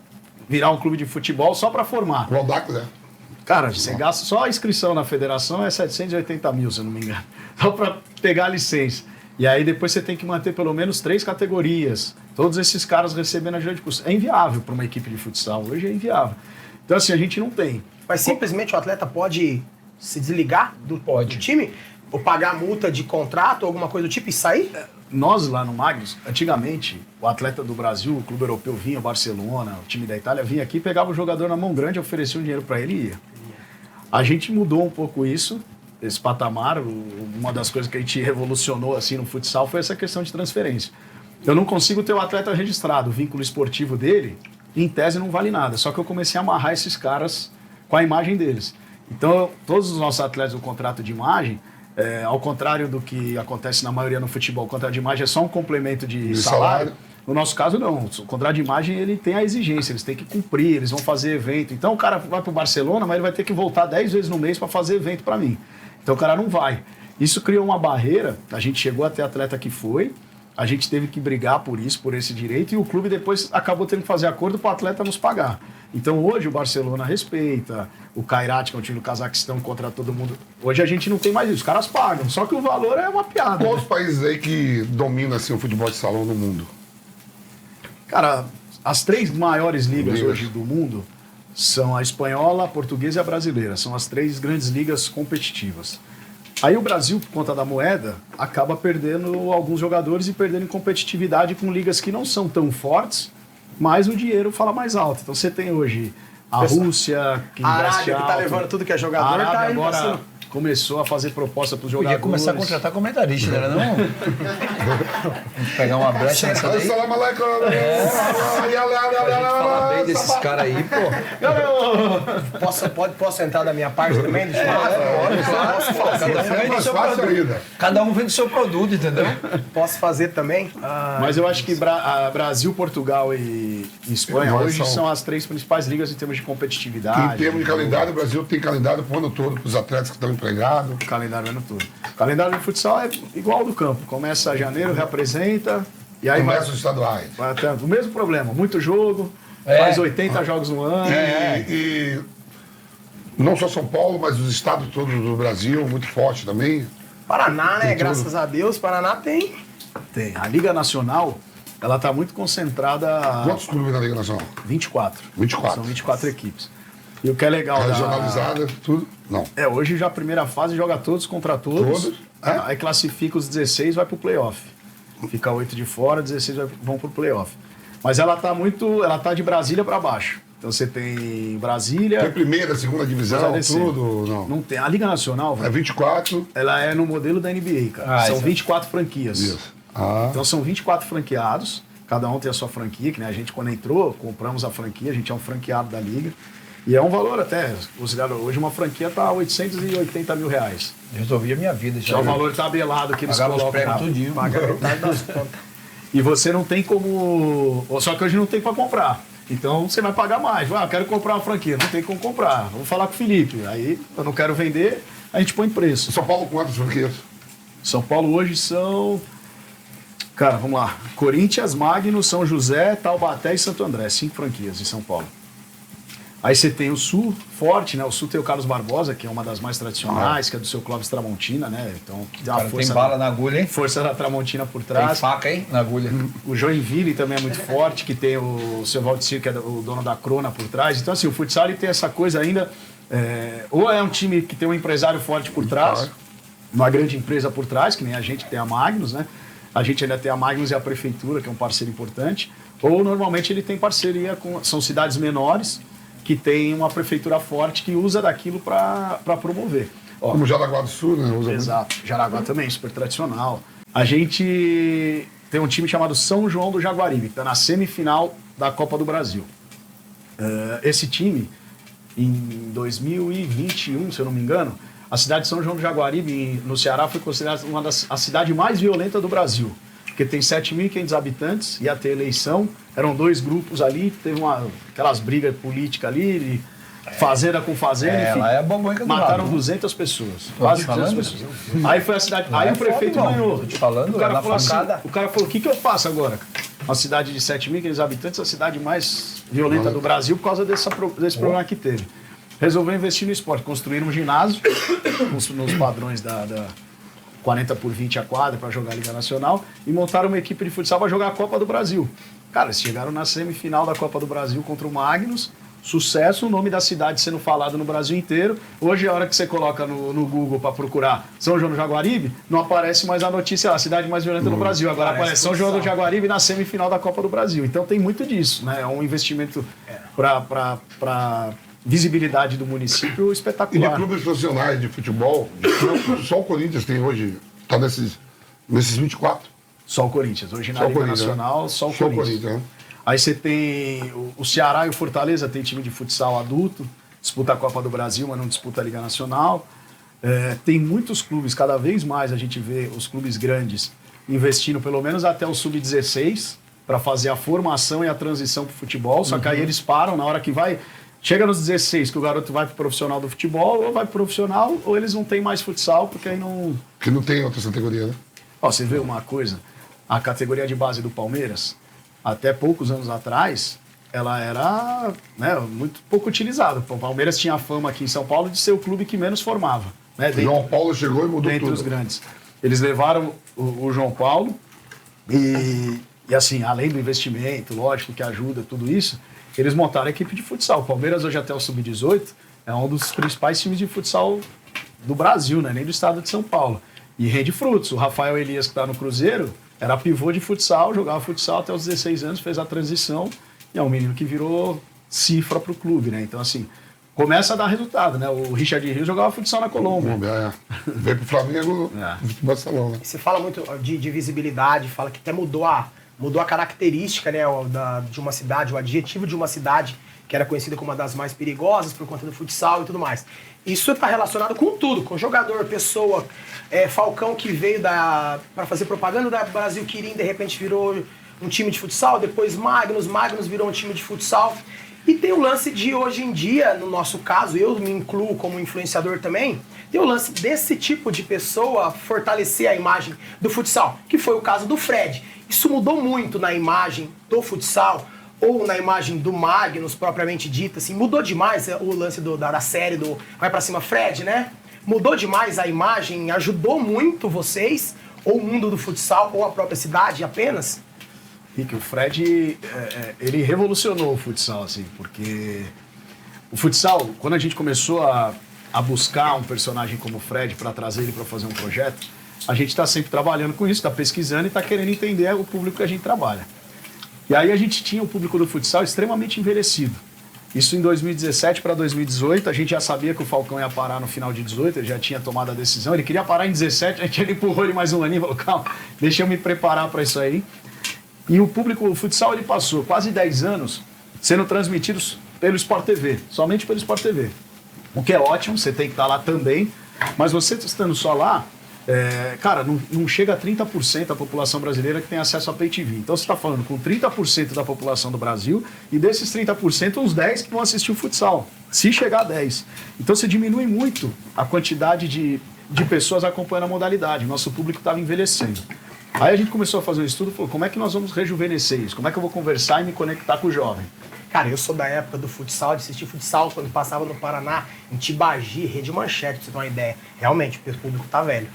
virar um clube de futebol só para formar. O Aldax, né? Cara, você gasta só a inscrição na federação é 780 mil, se eu não me engano. Só para pegar a licença. E aí depois você tem que manter pelo menos 3 categorias. Todos esses caras recebendo ajuda de custo. É inviável para uma equipe de futsal. Hoje é inviável. Então, assim, a gente não tem. Mas simplesmente o atleta pode se desligar do time? Ou pagar multa de contrato, alguma coisa do tipo e sair? Nós lá no Magnus, antigamente, o atleta do Brasil, o clube europeu vinha, o Barcelona, o time da Itália vinha aqui, pegava o jogador na mão grande, oferecia um dinheiro para ele e ia. A gente mudou um pouco isso, esse patamar. Uma das coisas que a gente revolucionou assim no futsal foi essa questão de transferência. Eu não consigo ter o atleta registrado, o vínculo esportivo dele, em tese não vale nada, só que eu comecei a amarrar esses caras com a imagem deles. Então, todos os nossos atletas do contrato de imagem, ao contrário do que acontece na maioria no futebol, o contrato de imagem é só um complemento de salário. No nosso caso, não. O contrato de imagem ele tem a exigência, eles têm que cumprir, eles vão fazer evento. Então, o cara vai para o Barcelona, mas ele vai ter que voltar 10 vezes no mês para fazer evento para mim. Então, o cara não vai. Isso criou uma barreira, a gente chegou a ter atleta que foi, a gente teve que brigar por isso, por esse direito, e o clube depois acabou tendo que fazer acordo para o atleta nos pagar. Então hoje o Barcelona respeita, o Kairat, que é um time do Cazaquistão, contra todo mundo. Hoje a gente não tem mais isso, os caras pagam, só que o valor é uma piada. Quais os países aí que dominam assim, o futebol de salão no mundo? Cara, as 3 maiores ligas hoje do mundo são a espanhola, a portuguesa e a brasileira. São as 3 grandes ligas competitivas. Aí o Brasil, por conta da moeda, acaba perdendo alguns jogadores e perdendo em competitividade com ligas que não são tão fortes, mas o dinheiro fala mais alto. Então você tem hoje a Rússia, que a investe Arábia, que tá alto. levando tudo que é jogador, A Arábia tá indo pra agora cima. começou a fazer proposta para os Podia jogadores. começar a contratar comentarista, né? Não? Vamos pegar uma brecha nessa daí. Assalamu alaikum. A gente fala bem desses caras aí, pô. Posso entrar da minha parte também? Do churrasco? Pode, claro. Cada um vende o Mais seu fácil produto. ainda. Cada um vende o seu produto, entendeu? Posso fazer também? Mas eu acho que Brasil, Portugal e Espanha Agora hoje são as 3 principais ligas em termos de competitividade. Em termos de calendário, o Brasil tem calendário pro ano todo, para os atletas que estão empregados. Calendário o ano todo. O calendário de futsal é igual ao do campo. Começa em janeiro, reapresenta, e aí Começa os estaduais. vai até o mesmo problema. Muito jogo, faz 80 jogos no ano. E não só São Paulo, mas os estados todos do Brasil, muito forte também. Paraná, né? Tem tudo. Graças a Deus, Paraná tem. Tem. A Liga Nacional, ela está muito concentrada. Quantos clubes na Liga Nacional? 24. 24. São 24 equipes. E o que é legal Regionalizada, tudo? Não. hoje já a primeira fase joga todos contra todos. Todos? É? Aí classifica os 16, vai pro playoff. Fica 8 de fora, 16 vão pro playoff. Mas ela tá de Brasília para baixo. Então você tem Brasília. Tem primeira, segunda divisão, Vai descer. tudo? Não. Não tem. A Liga Nacional, É velho, 24. ela é no modelo da NBA, cara. São isso. 24 franquias. Isso. Ah. Então são 24 franqueados. Cada um tem a sua franquia, que né, a gente quando entrou, compramos a franquia, a gente é um franqueado da Liga. E é um valor até, considerado, hoje uma franquia tá R$880 mil. Resolvi a minha vida. Já é o valor tabelado que eles Pagava os colocam pregos lá. tudinho. Paga metade das contas. E você não tem como... Só que hoje não tem para comprar. Então você vai pagar mais. Eu quero comprar uma franquia, não tem como comprar. Vamos falar com o Felipe. Aí eu não quero vender, a gente põe preço. São Paulo, quantas franquias? São Paulo hoje são... Cara, vamos lá. Corinthians, Magnus, São José, Taubaté e Santo André. 5 franquias em São Paulo. Aí você tem o Sul, forte, né? O Sul tem o Carlos Barbosa, que é uma das mais tradicionais, que é do seu Clóvis Tramontina, né? Então tem uma Cara, força, tem bala na agulha, hein? força da Tramontina por Tem trás. faca, hein? Na agulha. O Joinville também é muito forte, que tem o seu Valdecir, que é o dono da Crona por trás. Então, assim, o futsal ele tem essa coisa ainda. Ou é um time que tem um empresário forte por trás, uma grande empresa por trás, que nem a gente tem a Magnus, né? A gente ainda tem a Magnus e a Prefeitura, que é um parceiro importante. Ou normalmente ele tem parceria com. São cidades menores que tem uma prefeitura forte que usa daquilo para promover. Ó, Como Jaraguá do Sul, né? Usa exato. Jaraguá também, super tradicional. A gente tem um time chamado São João do Jaguaribe, que está na semifinal da Copa do Brasil. Esse time, em 2021, se eu não me engano, a cidade de São João do Jaguaribe, no Ceará, foi considerada a cidade mais violenta do Brasil. Porque tem 7.500 habitantes, ia ter eleição, eram 2 grupos ali, teve aquelas brigas políticas ali, fazenda com fazenda, enfim. Lá é a bombonca do Mataram lado, né? 200 pessoas, Tô quase te 200 falando. pessoas. Aí foi a cidade, Lá aí é o prefeito foda, irmão. ganhou. Tô te falando, o cara na falou assim, facada. o cara falou, o que eu faço agora? Uma cidade de 7.500 habitantes, a cidade mais violenta do Brasil por causa desse problema que teve. Resolveu investir no esporte, construir um ginásio nos padrões 40 por 20 a quadra para jogar a Liga Nacional, e montaram uma equipe de futsal para jogar a Copa do Brasil. Cara, eles chegaram na semifinal da Copa do Brasil contra o Magnus, sucesso, o nome da cidade sendo falado no Brasil inteiro. Hoje, a hora que você coloca no Google para procurar São João do Jaguaribe, não aparece mais a notícia, a cidade mais violenta no Brasil. Agora aparece São João do Jaguaribe na semifinal da Copa do Brasil. Então tem muito disso, né? É um investimento para visibilidade do município E espetacular. de clubes profissionais de futebol, só o Corinthians tem hoje, tá nesses 24. Só o Corinthians. Hoje na Só o Liga Corinthians, Nacional, só o Corinthians. né? Aí você tem o Ceará e o Fortaleza, tem time de futsal adulto, disputa a Copa do Brasil, mas não disputa a Liga Nacional. Tem muitos clubes, cada vez mais a gente vê os clubes grandes investindo pelo menos até o sub-16 para fazer a formação e a transição para o futebol, só que aí eles param na hora que vai... Chega nos 16 que o garoto vai pro profissional do futebol, ou vai pro profissional, ou eles não têm mais futsal, porque aí não... Que não tem outra categoria, né? Ó, você vê uma coisa, a categoria de base do Palmeiras, até poucos anos atrás, ela era, né, muito pouco utilizada. O Palmeiras tinha a fama aqui em São Paulo de ser o clube que menos formava. Né, João Paulo chegou e mudou dentre tudo. os grandes. Eles levaram o João Paulo e assim, além do investimento, lógico que ajuda tudo isso, eles montaram a equipe de futsal. O Palmeiras hoje até o Sub-18 é um dos principais times de futsal do Brasil, né? Nem do estado de São Paulo. E rende frutos. O Rafael Elias, que está no Cruzeiro, era pivô de futsal, jogava futsal até os 16 anos, fez a transição e é um menino que virou cifra para o clube, né? Então, assim, começa a dar resultado, né? O Richard Rios jogava futsal na Colômbia. Veio pro Flamengo, futebol de salão, né? Você fala muito de visibilidade, fala que até mudou a característica, né, de uma cidade, o adjetivo de uma cidade que era conhecida como uma das mais perigosas por conta do futsal e tudo mais. Isso está relacionado com tudo, com jogador, pessoa, Falcão que veio para fazer propaganda da Brasil Quirim, de repente virou um time de futsal, depois Magnus virou um time de futsal. E tem o lance de hoje em dia, no nosso caso, eu me incluo como influenciador também, tem o lance desse tipo de pessoa fortalecer a imagem do futsal, que foi o caso do Fred. Isso mudou muito na imagem do futsal, ou na imagem do Magnus, propriamente dita, assim, mudou demais o lance da série do Vai Pra Cima Fred, né? Mudou demais a imagem, ajudou muito vocês, ou o mundo do futsal, ou a própria cidade apenas? Rick, o Fred, ele revolucionou o futsal, assim, porque o futsal, quando a gente começou a buscar um personagem como o Fred para trazer ele para fazer um projeto, a gente está sempre trabalhando com isso, está pesquisando e está querendo entender o público que a gente trabalha. E aí a gente tinha um público do futsal extremamente envelhecido. Isso em 2017 para 2018, a gente já sabia que o Falcão ia parar no final de 18, ele já tinha tomado a decisão, ele queria parar em 17, a gente empurrou ele mais um aninho e falou, calma, deixa eu me preparar para isso aí. E o público, o futsal, ele passou quase 10 anos sendo transmitidos pelo Sport TV, somente pelo Sport TV. O que é ótimo, você tem que estar lá também, mas você estando só lá, cara, não chega a 30% da população brasileira que tem acesso a Pay TV. Então você está falando com 30% da população do Brasil e desses 30%, uns 10 que vão assistir o futsal, se chegar a 10. Então você diminui muito a quantidade de pessoas acompanhando a modalidade. Nosso público estava envelhecendo. Aí a gente começou a fazer um estudo e falou, como é que nós vamos rejuvenescer isso? Como é que eu vou conversar e me conectar com o jovem? Cara, eu sou da época do futsal, de assistir futsal quando passava no Paraná, em Tibagi, Rede Manchete, pra você ter uma ideia. Realmente, o público tá velho.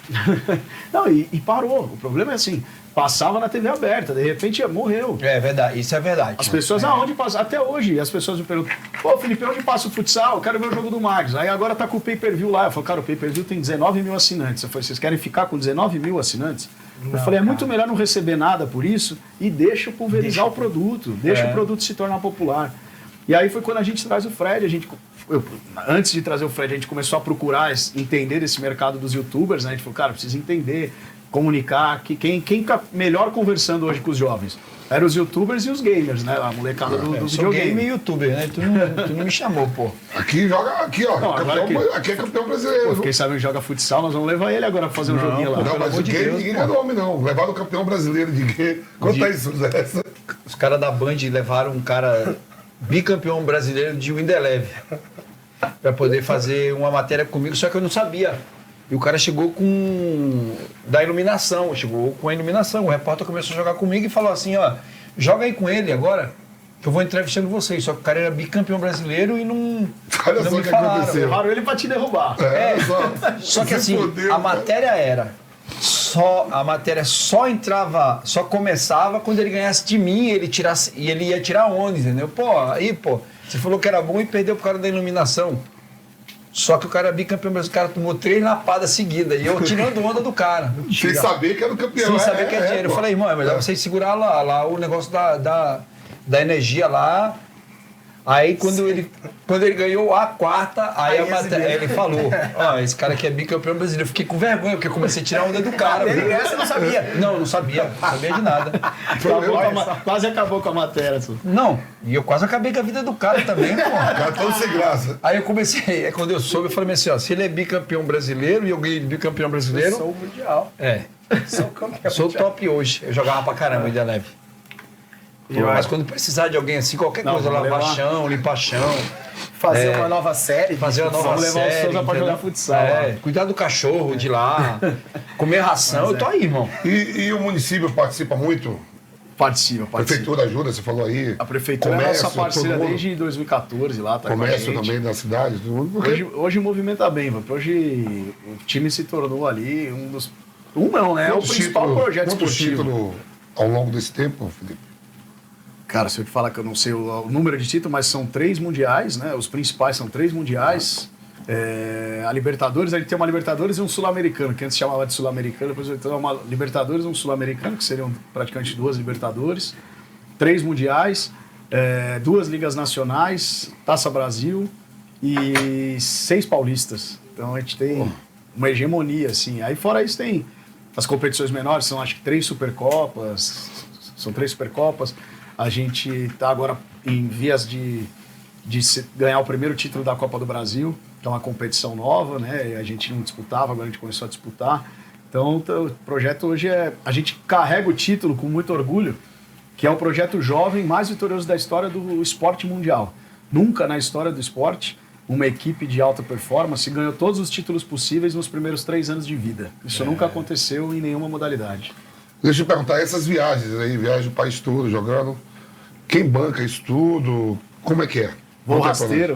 Não, e parou. O problema é assim, passava na TV aberta, de repente morreu. É verdade, isso é verdade. As pessoas, aonde passa? Até hoje, as pessoas me perguntam, pô, Felipe, onde passa o futsal? Eu quero ver o jogo do Magnus. Aí agora tá com o pay-per-view lá. Eu falo, cara, o pay-per-view tem 19 mil assinantes. Eu falei, vocês querem ficar com 19 mil assinantes? Eu falei, é muito melhor não receber nada por isso e deixa pulverizar o produto, deixa o produto se tornar popular. E aí foi quando a gente traz o Fred, antes de trazer o Fred, a gente começou a procurar entender esse mercado dos youtubers, né? A gente falou, cara, precisa entender, comunicar, quem tá melhor conversando hoje com os jovens? Eram os youtubers e os gamers, né? A molecada do videogame. Game e youtuber, né? Tu não me chamou, pô. Aqui joga, ó. Não, Aqui é campeão brasileiro. Pô, fiquei sabendo que joga futsal, nós vamos levar ele agora pra fazer um joguinho lá. Não, mas o game ninguém é nome, não. Levaram o campeão brasileiro de game. Conta isso, Zé. Os caras da Band levaram um cara bicampeão brasileiro de Windows Eleven pra poder fazer uma matéria comigo, só que eu não sabia. E o cara chegou da iluminação, chegou com a iluminação. O repórter começou a jogar comigo e falou assim, ó, joga aí com ele agora, que eu vou entrevistando vocês. Só que o cara era bicampeão brasileiro e não só me que falaram. aconteceu. Levaram ele pra te derrubar. Só que assim, a matéria era, a matéria só entrava, só começava quando ele ganhasse de mim e ele ia tirar onda, entendeu? Pô, você falou que era bom e perdeu por causa da iluminação. Só que o cara é bicampeão brasileiro, o cara tomou 3 lapadas seguidas e eu tirando onda do cara. Sem saber que era o campeão. Sem saber que era dinheiro. Eu falei, irmão, é melhor você segurar lá o negócio da energia lá. Aí quando ele ganhou a quarta, aí ele falou, esse cara aqui é bicampeão brasileiro. Eu fiquei com vergonha, porque eu comecei a tirar onda do cara. Você não sabia? Não sabia de nada. Quase acabou com a matéria. Não, e eu quase acabei com a vida do cara também, pô. Cara, tão sem graça. Aí eu comecei, quando eu soube, eu falei assim, se ele é bicampeão brasileiro e eu ganhei bicampeão brasileiro... Eu sou o mundial. Sou campeão. Sou o top hoje. Eu jogava pra caramba, ainda leve. Mas quando precisar de alguém assim, qualquer coisa, lavar chão, limpar chão. Fazer uma nova série. Fazer uma nova série. Levar o Souza pra jogar futsal. Cuidar do cachorro de lá. Comer ração. Eu tô aí, irmão. E o município participa muito? Participa. A prefeitura ajuda, você falou aí. A prefeitura comércio, é nossa parceira todo mundo. desde 2014 lá. Tá Comércio com a gente. também da cidade. Todo mundo. Hoje o movimento tá bem, porque hoje o time se tornou ali um dos... é o principal projeto esportivo. Títulos ao longo desse tempo, Felipe? Cara, se eu te falar que eu não sei o número de títulos, mas são 3 mundiais, né? Os principais são 3 mundiais. A Libertadores, a gente tem uma Libertadores e um Sul-Americano, que antes chamava de Sul-Americano, depois vai ter uma Libertadores e um Sul-Americano, que seriam praticamente 2 Libertadores. 3 mundiais, 2 ligas nacionais, Taça Brasil e 6 paulistas. Então a gente tem uma hegemonia, assim. Aí fora isso tem as competições menores, são acho que 3 Supercopas, são 3 Supercopas. A gente está agora em vias de ganhar o primeiro título da Copa do Brasil, que é uma competição nova, né? A gente não disputava, agora a gente começou a disputar. Então, o projeto hoje a gente carrega o título com muito orgulho, que é o projeto jovem mais vitorioso da história do esporte mundial. Nunca na história do esporte uma equipe de alta performance ganhou todos os títulos possíveis nos primeiros 3 anos de vida. Isso nunca aconteceu em nenhuma modalidade. Deixa eu perguntar, essas viagens aí, viagem do país todo, jogando, quem banca isso tudo? Como é que é? Voo rasteiro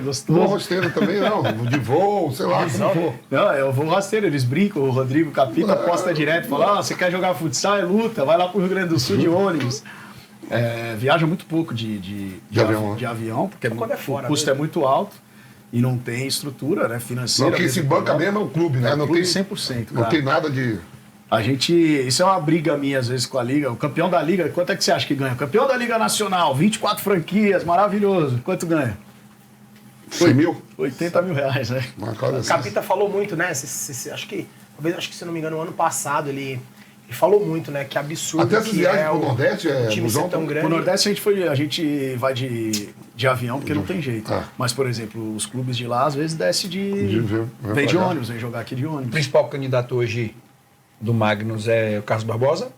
gostoso. Voo rasteiro também não, de voo, sei lá, como for. Não, é o voo rasteiro, eles brincam, o Rodrigo Capita posta direto, fala, você quer jogar futsal, é luta, vai lá pro Rio Grande do Sul de ônibus. Viaja muito pouco de avião, porque o custo é muito alto e não tem estrutura, né, financeira. Não, quem se banca mesmo é o clube, né? Não tem 100%. Não tem nada de... Isso é uma briga minha, às vezes, com a Liga. O campeão da Liga, quanto é que você acha que ganha? O campeão da Liga Nacional, 24 franquias, maravilhoso. Quanto ganha? 100 mil? 80 mil reais, né? O Capita falou muito, né? Acho que, se não me engano, no ano passado ele falou muito, né? Que absurdo. Até essas que viagens é pro o Nordeste time ser tão grande. Pro Nordeste a gente vai de avião, porque não tem jeito. Mas, por exemplo, os clubes de lá, às vezes, desce vem de ônibus, vem jogar aqui de ônibus. O principal candidato hoje do Magnus é o Carlos Barbosa?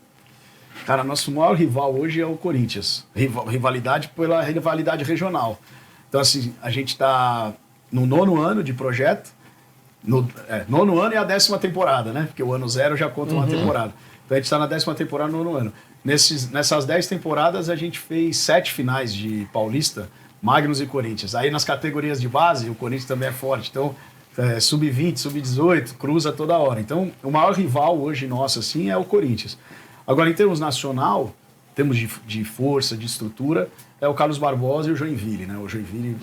Cara, nosso maior rival hoje é o Corinthians. Rivalidade pela rivalidade regional. Então, assim, a gente está no 9º ano de projeto, 9º ano e a 10ª temporada, né? Porque o ano 0 já conta uma temporada. Então, a gente está na 10ª temporada, no 9º ano. Nessas 10 temporadas, a gente fez 7 finais de Paulista, Magnus e Corinthians. Aí, nas categorias de base, o Corinthians também é forte. Então, sub-20, sub-18, cruza toda hora. Então, o maior rival hoje nosso, assim, é o Corinthians. Agora, em termos nacional, temos de força, de estrutura, é o Carlos Barbosa e o Joinville, né? O Joinville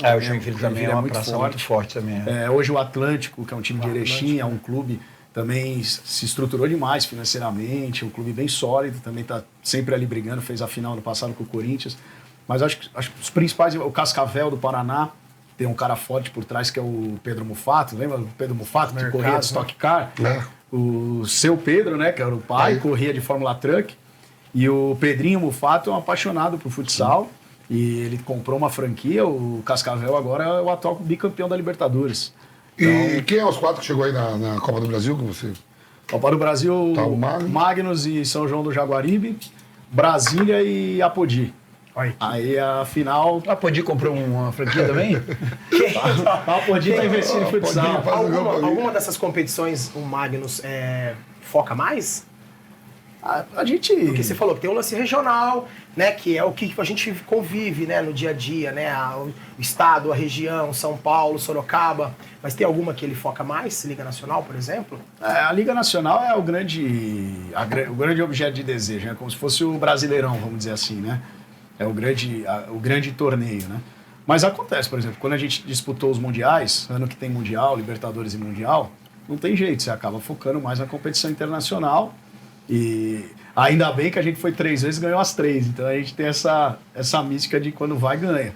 também é uma praça muito forte também. Hoje o Atlântico, que é um time de Erechim, é um clube também se estruturou demais financeiramente, um clube bem sólido, também está sempre ali brigando, fez a final no passado com o Corinthians. Mas acho que os principais, o Cascavel do Paraná, tem um cara forte por trás que é o Pedro Mufato, lembra do Pedro Mufato, que corria de Stock Car? O seu Pedro, né, que era o pai, corria de Fórmula Truck. E o Pedrinho Mufato é um apaixonado por futsal. E ele comprou uma franquia, o Cascavel agora é o atual bicampeão da Libertadores. E quem é os 4 que chegou aí na Copa do Brasil com você? Copa do Brasil, Tá o Magnus e São João do Jaguaribe, Brasília e Apodi. Aí a final... A Apodi comprou uma franquia também? A Apodi está investindo em futsal. Alguma dessas competições o Magnus foca mais? A gente... Porque você falou que tem um lance regional, né? Que é o que a gente convive, né, no dia a dia, né? O estado, a região, São Paulo, Sorocaba. Mas tem alguma que ele foca mais? Liga Nacional, por exemplo? A Liga Nacional é o grande objeto de desejo, né? Como se fosse o Brasileirão, vamos dizer assim, né? É o grande torneio, né? Mas acontece, por exemplo, quando a gente disputou os mundiais, ano que tem Mundial, Libertadores e Mundial, não tem jeito, você acaba focando mais na competição internacional. E ainda bem que a gente foi 3 vezes e ganhou as 3. Então a gente tem essa mística de quando vai, ganha.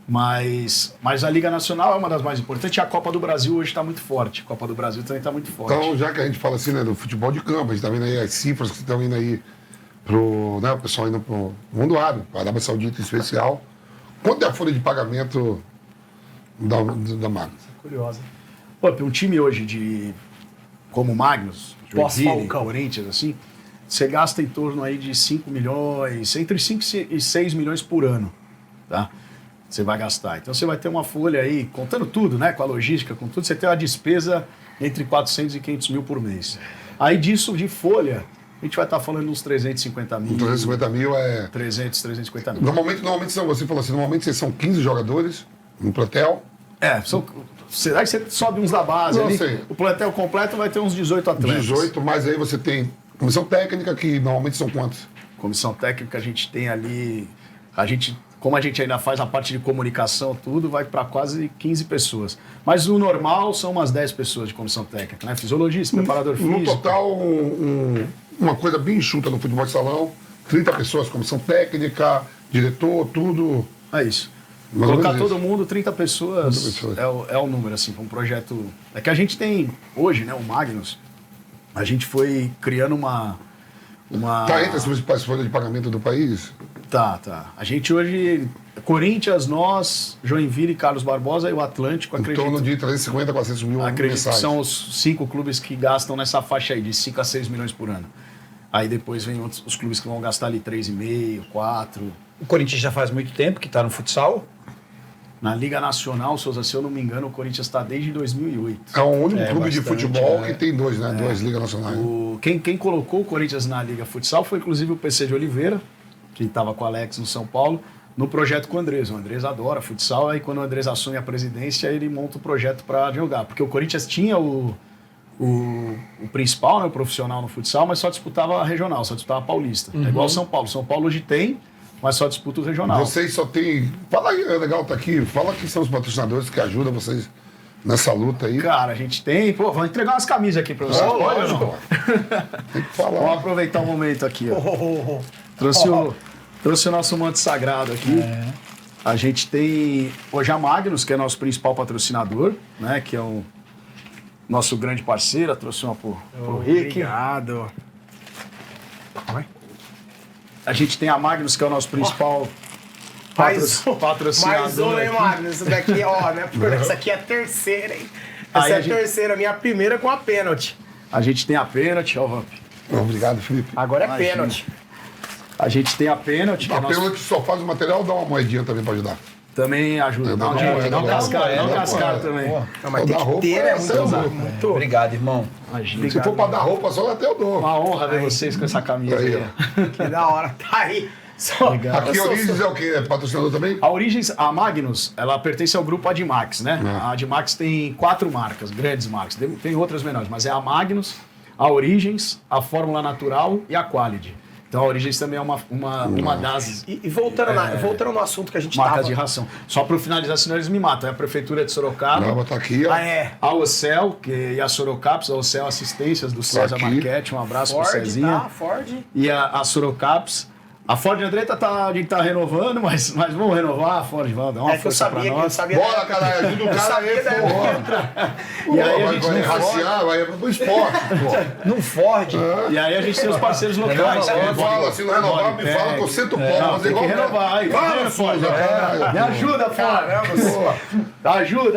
Mas a Liga Nacional é uma das mais importantes e a Copa do Brasil hoje está muito forte. A Copa do Brasil também está muito forte. Então, já que a gente fala assim, né, do futebol de campo, a gente está vendo aí as cifras que estão indo aí pro, né, o pessoal indo pro mundo árabe, para a Arábia Saudita em especial. Quanto é a folha de pagamento da Magnus? Curiosa. Pô, tem um time hoje como o Magnus, Joinville, Corinthians, assim, você gasta em torno aí de 5 milhões, entre 5 e 6 milhões por ano, tá? Você vai gastar. Então você vai ter uma folha aí, contando tudo, né? Com a logística, com tudo, você tem uma despesa entre 400 e 500 mil por mês. Aí disso, de folha, a gente vai estar falando uns 350 mil. 350 mil é... 350 mil. Normalmente você falou assim, normalmente vocês são 15 jogadores no plantel. Aí você sobe uns da base Não ali. sei. O plantel completo vai ter uns 18 atletas. 18, mas aí você tem comissão técnica, que normalmente são quantos? Comissão técnica a gente tem ali... Como a gente ainda faz a parte de comunicação, tudo, vai para quase 15 pessoas. Mas o normal são umas 10 pessoas de comissão técnica, né? Fisiologista, preparador físico. No total, uma coisa bem enxuta no futebol de salão, 30 pessoas, comissão técnica, diretor, tudo. É isso. Mais ou Colocar menos todo isso. mundo, 30 pessoas, é o número, assim, para um projeto... É que a gente tem, hoje, né, o Magnus, a gente foi criando uma... Tá entre as principais folhas de pagamento do país? Tá. A gente hoje, Corinthians, nós, Joinville e Carlos Barbosa e o Atlântico, Em acredito... torno de 350, 400 mil Acredito mensais. que são os 5 clubes que gastam nessa faixa aí, de 5 a 6 milhões por ano. Aí depois vem os clubes que vão gastar ali 3,5, 4. O Corinthians já faz muito tempo que está no futsal. Na Liga Nacional, Souza, se eu não me engano, o Corinthians está desde 2008. É o único clube de bastante, futebol que tem dois, né? Duas ligas nacionais. Quem colocou o Corinthians na Liga Futsal foi inclusive o PC de Oliveira, que estava com o Alex no São Paulo, no projeto com o Andrés. O Andrés adora futsal, aí quando o Andrés assume a presidência, ele monta o projeto para jogar. Porque o Corinthians tinha o principal, né, o profissional no futsal, mas só disputava a regional, só disputava a paulista. É igual o São Paulo. São Paulo hoje tem, mas só disputa o regional. Vocês só tem... Fala aí, é legal estar aqui. Fala que são os patrocinadores que ajudam vocês nessa luta aí. Cara, a gente tem... Pô, vamos entregar umas camisas aqui para vocês. Pode ou não? Tem que falar. Vamos aproveitar o momento aqui, ó. Trouxe o nosso manto sagrado aqui. A gente tem hoje a Magnus, que é nosso principal patrocinador, né? Que é o nosso grande parceiro. Trouxe uma pro Rick. Obrigado. A gente tem a Magnus, que é o nosso principal patrocinador. Mais um, hein, aqui. Magnus? Essa daqui, ó, né? Essa aqui é a terceira, hein? Essa Aí é a a gente- terceira, minha primeira com a pênalti. A gente tem a pênalti, ó, Vamp. Obrigado, Felipe. Agora é Imagina. pênalti. A gente tem a pênalti, que é A nosso... pênalti só faz o material, dá uma moedinha também para ajudar. Também ajuda. Dá um jeito, dá um cascalho também. Não, mas Ou tem dá que roupa, ter, né? essa eu dou. Muito. Obrigado, irmão. Imagina. Se for para dar roupa só, até eu dou. Uma honra ver vocês com essa camisa Aí, aí. ó. Que da hora. Tá aí. Só, Obrigado. Aqui a Origens é o quê? É patrocinador também? A Origens, a Magnus, ela pertence ao grupo Adimax, né? A Adimax tem 4 marcas, grandes marcas. Tem outras menores, mas é a Magnus, a Origens, a Fórmula Natural e a Quality. Então a Origens também é uma das E voltando no assunto que a gente marcas tava... de ração. Só para finalizar, senão eles me matam. É a Prefeitura de Sorocaba, Não, tá aqui, ó. Ah, é. a Ocel, e a Sorocaps, a Ocel Assistências do César aqui. Marchetti, um abraço pro Ford, Cezinha. tá? Ford. E a Sorocaps. A Ford Andretta a gente tá renovando, mas vamos renovar a Ford, vamos dar uma É que eu força pra sabia que eu nós. sabia. Bora, caralho, ajuda o cara aí, sabia da pô. época. E aí a gente vai não raciar, vai pro esporte, pô. Num Ford. E aí a gente tem os parceiros locais. Você me né? fala, se não renovar, me Bodypack. fala que eu sento o pau, Não, mas tem que igual... renovar. Aí, Fala, Ford. Souza, caralho. Me ajuda, Ford.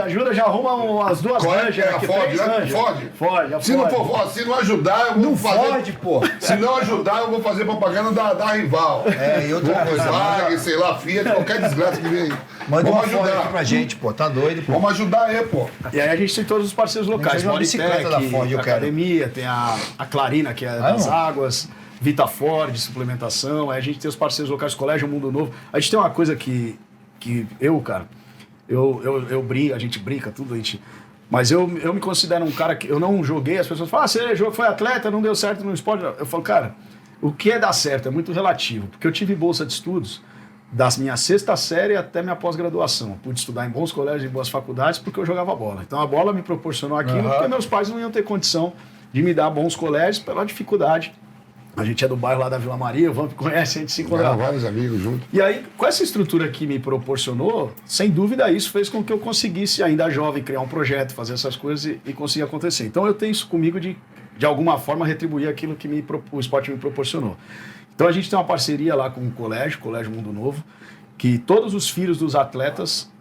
Ajuda, já arruma as duas Qual é ranjas que é a aqui, Ford, 3 né? ranjas. Ford? Ford, a Se não Ford. for, se não ajudar, eu vou fazer... Ford, pô. Se não ajudar, eu vou fazer propaganda da rival. É, e outra coisa, Volkswagen, sei lá, Fiat, qualquer desgraça que vem aí. manda uma Vamos Ford aqui ajudar. pra gente, pô. Tá doido, pô. Vamos ajudar aí, pô. E aí a gente tem todos os parceiros locais. seja uma bicicleta da Ford, eu quero. Academia, tem a Clarina, que é das não? águas. Vitafor, de suplementação, aí a gente tem os parceiros locais, Colégio Mundo Novo. A gente tem uma coisa que eu brinco, a gente brinca, tudo, mas eu me considero um cara que eu não joguei, as pessoas falam, você foi atleta, não deu certo no esporte. Eu falo, cara, o que é dar certo é muito relativo, porque eu tive bolsa de estudos da minha 6ª série até minha pós-graduação. Pude estudar em bons colégios e boas faculdades porque eu jogava bola. Então a bola me proporcionou aquilo porque meus pais não iam ter condição de me dar bons colégios pela dificuldade. A gente é do bairro lá da Vila Maria, o Vamp conhece, a gente se encontrava. Vários amigos juntos. E aí, com essa estrutura que me proporcionou, sem dúvida isso fez com que eu conseguisse, ainda jovem, criar um projeto, fazer essas coisas e conseguir acontecer. Então eu tenho isso comigo de alguma forma, retribuir aquilo que o esporte me proporcionou. Então a gente tem uma parceria lá com o Colégio Mundo Novo, que todos os filhos dos atletas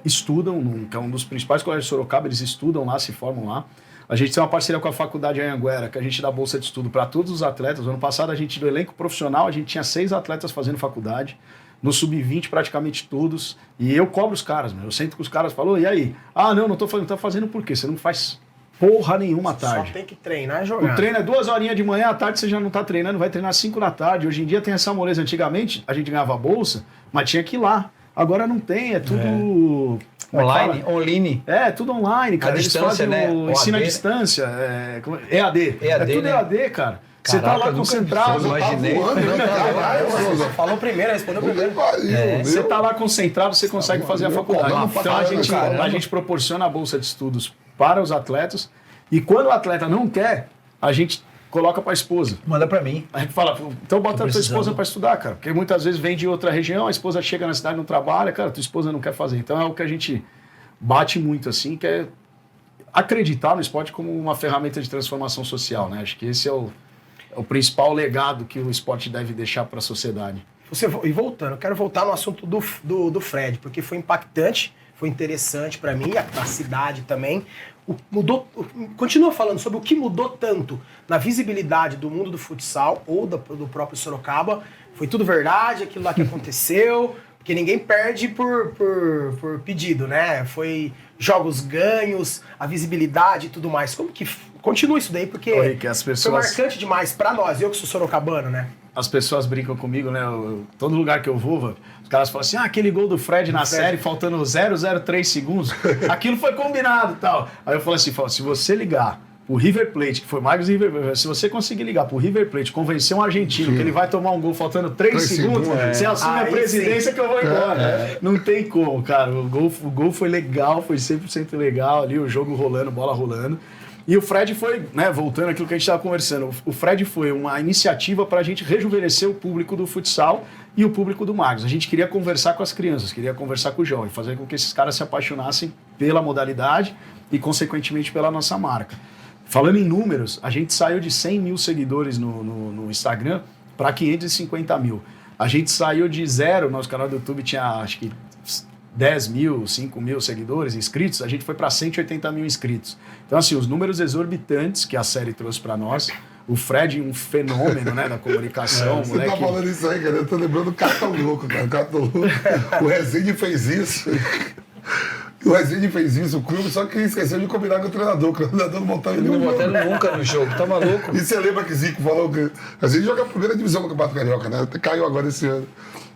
estudam, que é um dos principais colégios de Sorocaba, eles estudam lá, se formam lá. A gente tem uma parceria com a Faculdade Anhanguera, que a gente dá bolsa de estudo para todos os atletas. No ano passado, do elenco profissional, a gente tinha 6 atletas fazendo faculdade. No Sub-20, praticamente todos. E eu cobro os caras, meu. Eu sento com os caras e falo, e aí? Ah, não tô fazendo. Tá fazendo por quê? Você não faz porra nenhuma à tarde. Só tem que treinar e jogar. O treino é 2 horinhas de manhã, à tarde você já não tá treinando, vai treinar 5 da tarde. Hoje em dia tem essa moleza. Antigamente, a gente ganhava bolsa, mas tinha que ir lá. Agora não tem, é tudo... Online. É, tudo online, cara. A distância, né? Ensino à distância. EAD. É tudo né? EAD, cara. Você tá lá concentrado. Imaginei. Falou primeiro, respondeu primeiro. Você tá lá concentrado, você consegue fazer a faculdade. Então a gente proporciona a bolsa de estudos para os atletas. E quando o atleta não quer, a gente coloca para a esposa. Manda para mim. A gente fala, então bota a tua esposa para estudar, cara. Porque muitas vezes vem de outra região, a esposa chega na cidade, não trabalha, cara, tua esposa não quer fazer. Então é o que a gente bate muito, assim, que é acreditar no esporte como uma ferramenta de transformação social, né? Acho que esse é o principal legado que o esporte deve deixar para a sociedade. E voltando, eu quero voltar no assunto do Fred, porque foi impactante, foi interessante para mim, a cidade também. Continua falando sobre o que mudou tanto na visibilidade do mundo do futsal ou do próprio Sorocaba. Foi tudo verdade, aquilo lá que aconteceu, porque ninguém perde por pedido, né? Foi jogos ganhos, a visibilidade e tudo mais. Como que continua isso daí? Porque foi marcante demais para nós, eu que sou sorocabano, né? As pessoas brincam comigo, né? Todo lugar que eu vou, os caras falam assim, aquele gol do Fred na série, faltando 0,03 segundos, aquilo foi combinado e tal. Aí eu falo assim, se você ligar o River Plate, que foi mais River Plate, se você conseguir ligar pro River Plate, convencer um argentino que ele vai tomar um gol faltando 3 segundos, você assume a presidência que eu vou embora. Não tem como, cara. O gol foi legal, foi 100% legal ali, o jogo rolando, bola rolando. E o Fred foi, né, voltando àquilo que a gente estava conversando, o Fred foi uma iniciativa para a gente rejuvenescer o público do futsal e o público do Magnus. A gente queria conversar com as crianças, queria conversar com o jovem, fazer com que esses caras se apaixonassem pela modalidade e, consequentemente, pela nossa marca. Falando em números, a gente saiu de 100 mil seguidores no Instagram para 550 mil. A gente saiu de zero, nosso canal do YouTube tinha, acho que, 10 mil, 5 mil seguidores, inscritos, a gente foi para 180 mil inscritos. Então, assim, os números exorbitantes que a série trouxe para nós, o Fred, um fenômeno, né, da comunicação. Você tá falando isso aí, cara, eu tô lembrando do Cartão Louco, cara, o Cartão Louco. O Rezende fez isso. O Rezende fez isso, o clube, só que esqueceu de combinar com o treinador não botava ele no jogo. Não botaram nunca no jogo, tá maluco? E você lembra que Zico falou que a gente joga a primeira divisão do Campeonato Carioca, né? Caiu agora esse ano.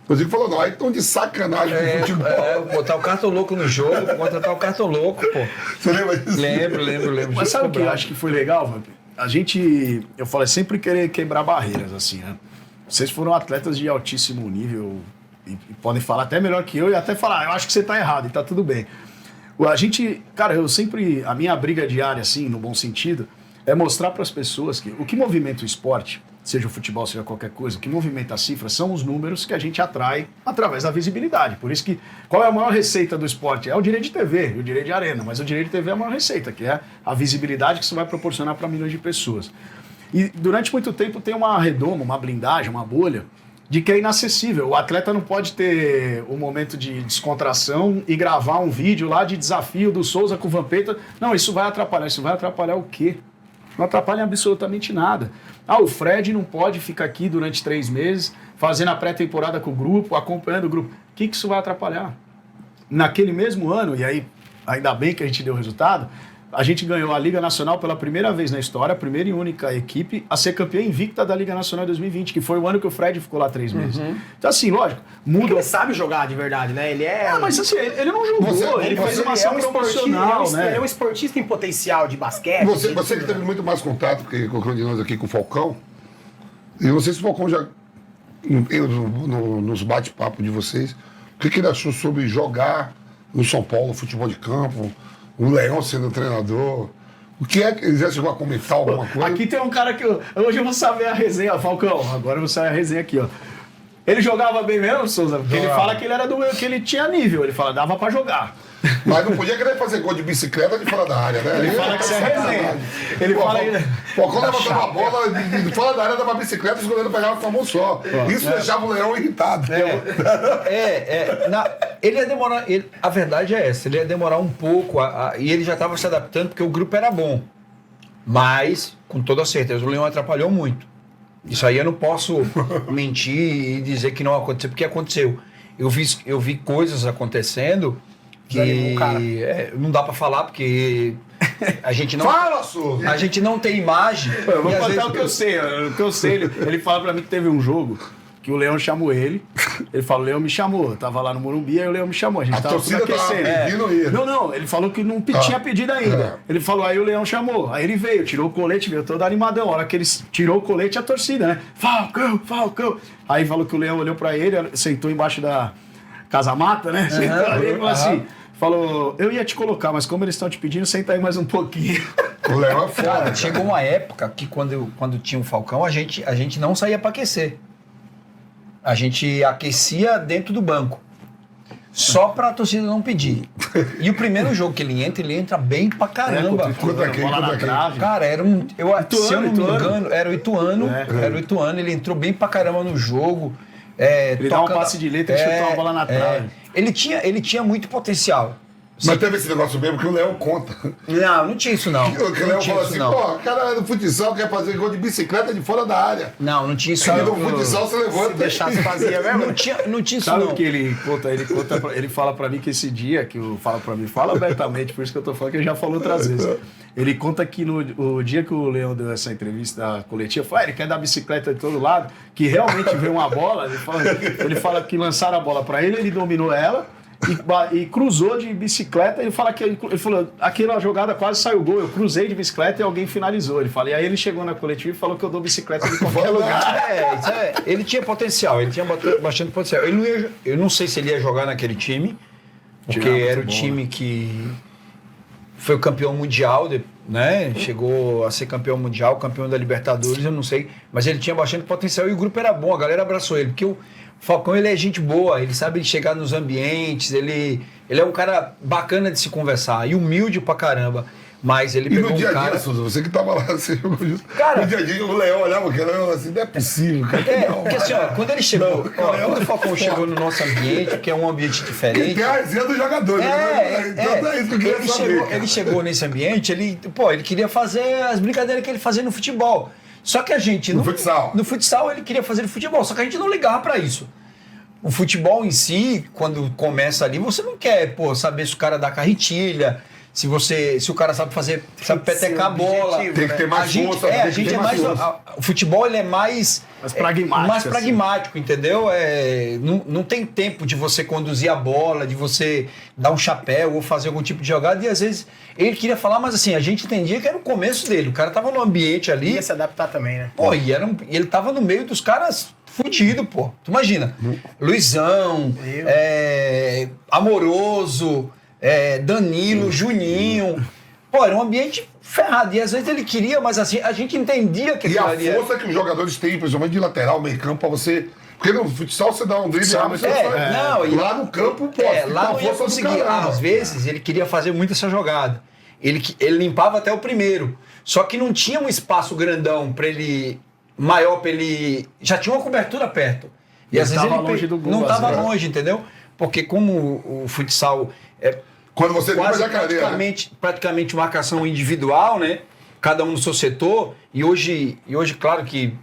O Zico falou, não, aí estão de sacanagem com o futebol. Botar o Cartão Louco no jogo, contratar o Cartão Louco, pô. Você lembra disso? Lembro. Mas sabe o que eu acho que foi legal, Vamp? Eu falei, sempre querer quebrar barreiras, assim, né? Vocês foram atletas de altíssimo nível e podem falar até melhor que eu e até falar, eu acho que você tá errado e tá tudo bem. A minha briga diária, assim, no bom sentido, é mostrar para as pessoas que o que movimenta o esporte, seja o futebol, seja qualquer coisa, o que movimenta a cifra são os números que a gente atrai através da visibilidade. Por isso que, qual é a maior receita do esporte? É o direito de TV e o direito de arena, mas o direito de TV é a maior receita, que é a visibilidade que isso vai proporcionar para milhões de pessoas. E durante muito tempo tem uma redoma, uma blindagem, uma bolha, de que é inacessível. O atleta não pode ter um momento de descontração e gravar um vídeo lá de desafio do Souza com o Vampeta. Não, isso vai atrapalhar. Isso vai atrapalhar o quê? Não atrapalha absolutamente nada. O Fred não pode ficar aqui durante 3 meses, fazendo a pré-temporada com o grupo, acompanhando o grupo. O que isso vai atrapalhar? Naquele mesmo ano, e aí ainda bem que a gente deu o resultado, A gente ganhou a Liga Nacional pela primeira vez na história, a primeira e única equipe a ser campeã invicta da Liga Nacional em 2020, que foi o ano que o Fred ficou lá 3 meses. Então, assim, lógico, muda. Ele sabe jogar de verdade, né? Ele é. Mas assim, ele não jogou, ele fez uma ação profissional, né? Ele é um esportista em potencial de basquete. Você que teve muito mais contato com o de nós aqui com o Falcão, e eu não sei se o Falcão já. Nos bate-papo de vocês, o que ele achou sobre jogar no São Paulo, futebol de campo, o Leão sendo treinador? O que é que ele já chegou a comentar alguma coisa? Aqui tem um cara que hoje eu vou saber a resenha, Falcão. Agora eu vou saber a resenha aqui, ó. Ele jogava bem mesmo, Souza? Porque ele fala que ele era que ele tinha nível. Ele fala, dava pra jogar. Mas não podia querer fazer gol de bicicleta de fora da área, né? Ele fala que isso é resenha. Ele fala que... Falcão levantava a bola de fora da área, dava bicicleta e os goleiros pegavam com a mão só. Isso deixava o Leão irritado. Ele ia demorar... a verdade é essa, ele ia demorar um pouco e ele já estava se adaptando porque o grupo era bom. Mas, com toda certeza, o Leão atrapalhou muito. Isso aí eu não posso mentir e dizer que não aconteceu, porque aconteceu. Eu vi coisas acontecendo que não dá pra falar, porque a gente não... Fala, Souza! A gente não tem imagem. Eu vou contar vezes... o que eu sei. Ele fala pra mim que teve um jogo que o Leão chamou ele. Ele falou, o Leão me chamou. Eu tava lá no Morumbi, aí o Leão me chamou. A gente tava tudo aquecendo. Não, ele falou que não tinha pedido ainda. Ele falou, aí o Leão chamou. Aí ele veio, tirou o colete, veio todo animadão. A hora que ele tirou o colete, a torcida, né? Falcão! Aí falou que o Leão olhou pra ele, sentou embaixo da casa-mata, né? Sentou ali e falou assim... Falou, eu ia te colocar, mas como eles estão te pedindo, senta aí mais um pouquinho. O Leão é foda. Cara, chegou uma época que quando tinha o Falcão, a gente não saía pra aquecer. A gente aquecia dentro do banco. Só pra torcida não pedir. E o primeiro jogo que ele entra bem pra caramba. Cara, era um... se eu não me engano, era o Ituano. Era o Ituano, ele entrou bem pra caramba no jogo. Ele dá um passe de letra e chutou uma bola na trave. Ele tinha muito potencial. Mas teve esse negócio mesmo que o Leão conta. Não tinha isso não. O Leão falou assim, pô, o cara do futsal quer fazer gol de bicicleta de fora da área. Não tinha isso não. não. No futsal você levanta. Se deixasse fazia mesmo. Não tinha isso Sabe não. o que ele conta? Ele fala pra mim que esse dia, fala abertamente, por isso que eu tô falando que ele já falou outras vezes. Ele conta que o dia que o Leão deu essa entrevista coletiva, ele quer dar bicicleta de todo lado, que realmente veio uma bola, ele fala que lançaram a bola pra ele dominou ela, e cruzou de bicicleta. Ele falou, aquela jogada quase saiu gol. Eu cruzei de bicicleta e alguém finalizou. Ele falou, e aí ele chegou na coletiva e falou que eu dou bicicleta de qualquer lugar. Ele tinha potencial, ele tinha bastante potencial. Eu não sei se ele ia jogar naquele time, porque era o time que foi o campeão mundial, né? Chegou a ser campeão mundial, campeão da Libertadores, eu não sei. Mas ele tinha bastante potencial e o grupo era bom, a galera abraçou ele, porque o Falcão, ele é gente boa, ele sabe chegar nos ambientes, ele é um cara bacana de se conversar e humilde pra caramba. Mas ele pegou no dia um cara... Souza, você que tava lá, você jogou junto. Cara, no dia a dia o Leão olhava aquele Leão assim, não é possível, cara. Porque assim, ó, quando ele chegou, quando o Falcão chegou no nosso ambiente, que é um ambiente diferente... Tem a resenha do jogador, né? Então é isso que eu queria saber. Ele chegou nesse ambiente, ele queria fazer as brincadeiras que ele fazia no futebol. Só que a gente... No futsal. No futsal ele queria fazer no futebol, só que a gente não ligava pra isso. O futebol em si, quando começa ali, você não quer, saber se o cara dá carretilha, se o cara sabe petecar a bola. Tem que ter mais força. O futebol ele é mais pragmático. Mais pragmático, entendeu? Não tem tempo de você conduzir a bola, de você dar um chapéu ou fazer algum tipo de jogada. E às vezes ele queria falar, mas assim, a gente entendia que era o começo dele. O cara tava no ambiente ali. Ia se adaptar também, né? E ele tava no meio dos caras fudido, pô. Tu imagina. Luizão, Amoroso, Danilo, Juninho. Pô, era um ambiente ferrado. E às vezes ele queria, mas assim, a gente entendia que... E a força que os jogadores têm, principalmente de lateral, meio campo, pra você... Porque no futsal você dá um drible lá no campo, lá não ia conseguir. Às vezes ele queria fazer muito essa jogada. Ele limpava até o primeiro. Só que não tinha um espaço grandão pra ele... maior pra ele... Já tinha uma cobertura perto. E às vezes ele longe do gol, não estava longe, entendeu? Porque como o futsal é quando você quase praticamente marcação individual, né? Cada um no seu setor. E hoje, claro que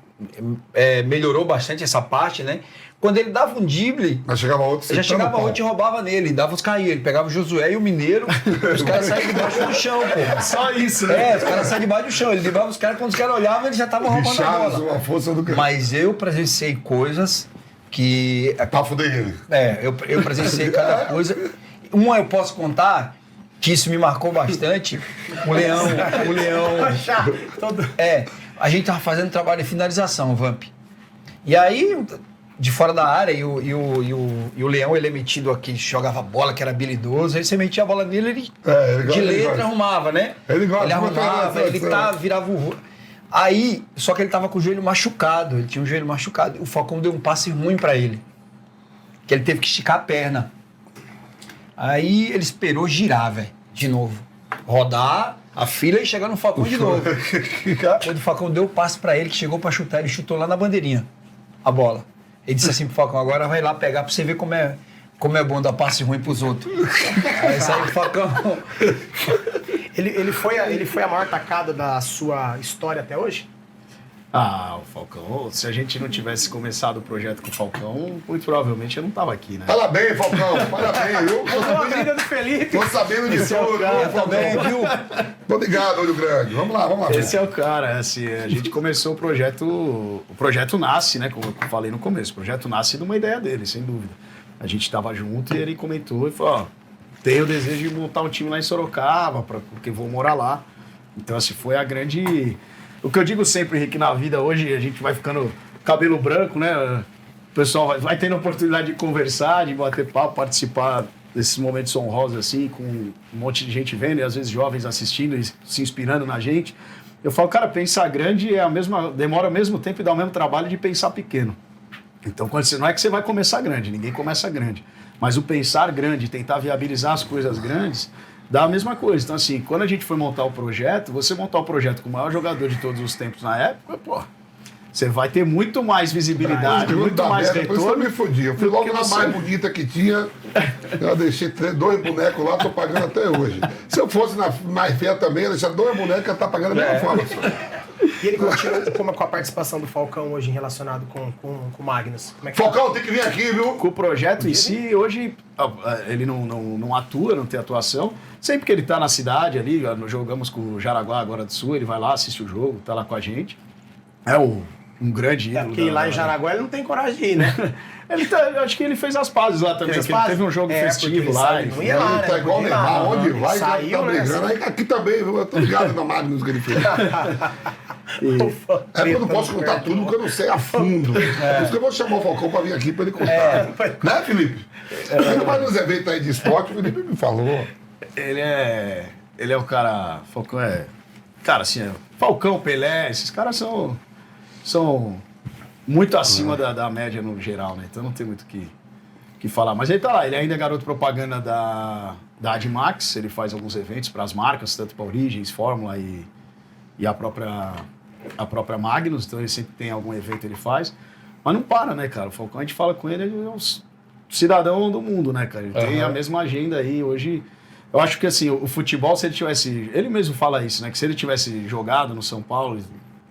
melhorou bastante essa parte, né? Quando ele dava um drible, Mas chegava outro, já chegava outro e roubava nele, dava os caídos. Ele pegava o Josué e o Mineiro, os caras saíam debaixo do chão, pô. Só isso, né? Os caras saíam debaixo do chão. Ele levava os caras, quando os caras olhavam, ele já tava roubando a Chaves, bola. uma força do que. Mas eu presenciei coisas que... Pra fuder ele. Eu presenciei cada coisa. Uma eu posso contar, que isso me marcou bastante. O Leão... A gente tava fazendo trabalho de finalização, Vamp. E aí, de fora da área, e o Leão, ele é metido aqui, jogava bola, que era habilidoso, aí você metia a bola nele, ele de letra arrumava, né? Ele gosta de arrumava, ele virava o... Aí, só que ele tava com o joelho machucado, ele tinha um joelho machucado. O Falcão deu um passe ruim pra ele, que ele teve que esticar a perna. Aí ele esperou girar, velho, de novo. Rodar a fila e chegar no Falcão de novo. Quando o Falcão deu o passe pra ele, que chegou pra chutar, ele chutou lá na bandeirinha a bola. Ele disse assim pro Falcão, agora vai lá pegar pra você ver como é bom dar passe ruim pros outros. Aí saiu o Falcão. Ele foi a maior tacada da sua história até hoje? Ah, o Falcão, se a gente não tivesse começado o projeto com o Falcão, muito provavelmente eu não tava aqui, né? Parabéns, Falcão, parabéns, viu? Mudou a vida do Felipe. Tô sabendo disso, Eu também, viu? Tô ligado, Olho Grande. Vamos lá. Esse é o cara, assim, a gente começou o projeto nasce, né, como eu falei no começo, o projeto nasce de uma ideia dele, sem dúvida. A gente tava junto e ele comentou e falou, ó, tenho o desejo de montar um time lá em Sorocaba, porque vou morar lá. Então, assim, foi a grande... O que eu digo sempre, Henrique, na vida hoje, a gente vai ficando cabelo branco, né? O pessoal vai tendo a oportunidade de conversar, de bater papo, participar desses momentos honrosos, assim, com um monte de gente vendo, e às vezes jovens assistindo e se inspirando na gente. Eu falo, cara, pensar grande demora ao mesmo tempo e dá o mesmo trabalho de pensar pequeno. Então, não é que você vai começar grande, ninguém começa grande. Mas o pensar grande, tentar viabilizar as coisas grandes, dá a mesma coisa. Então, assim, quando a gente foi montar o projeto, você montar o projeto com o maior jogador de todos os tempos na época, pô, você vai ter muito mais visibilidade, muito mais retorno. Por isso eu me fodi. Eu fui logo na mais bonita que tinha, eu deixei 2 bonecos lá, tô pagando até hoje. Se eu fosse na mais feia também, eu deixar 2 bonecos, eu tá pagando da mesma forma. E ele continua com a participação do Falcão hoje relacionado com o Magnus. Como é que Falcão, tem que vir aqui, viu? Com o projeto em si, hoje ele não atua, não tem atuação. Sempre que ele tá na cidade ali, nós jogamos com o Jaraguá agora do Sul, ele vai lá, assiste o jogo, tá lá com a gente. É um grande ídolo. Porque lá em Jaraguá ele não tem coragem de ir, né? Acho que ele fez as pazes lá também, porque ele teve um jogo festivo lá. Ele não ia lá, Ele né? tá igual o Neymar, onde Ele vai, saiu, tá brigando. né? Aí aqui também, viu? Eu tô ligado na Magnus que ele fez. É porque eu não posso contar tudo, porque eu não sei a fundo. Por isso que eu vou chamar o Falcão pra vir aqui pra ele contar. Né, Felipe? Ele vai nos eventos aí de esporte, o Felipe me falou. Ele é o cara... Falcão é... Cara, assim, Falcão, Pelé, esses caras são muito acima da média no geral, né? Então não tem muito o que falar. Mas ele tá lá, ele ainda é garoto propaganda da Admax, ele faz alguns eventos para as marcas, tanto para Origens, Fórmula e a própria Magnus, então ele sempre tem algum evento ele faz. Mas não para, né, cara? O Falcão, a gente fala com ele é um cidadão do mundo, né, cara? Ele tem a mesma agenda aí hoje. Eu acho que, assim, o futebol, se ele tivesse... Ele mesmo fala isso, né? Que se ele tivesse jogado no São Paulo,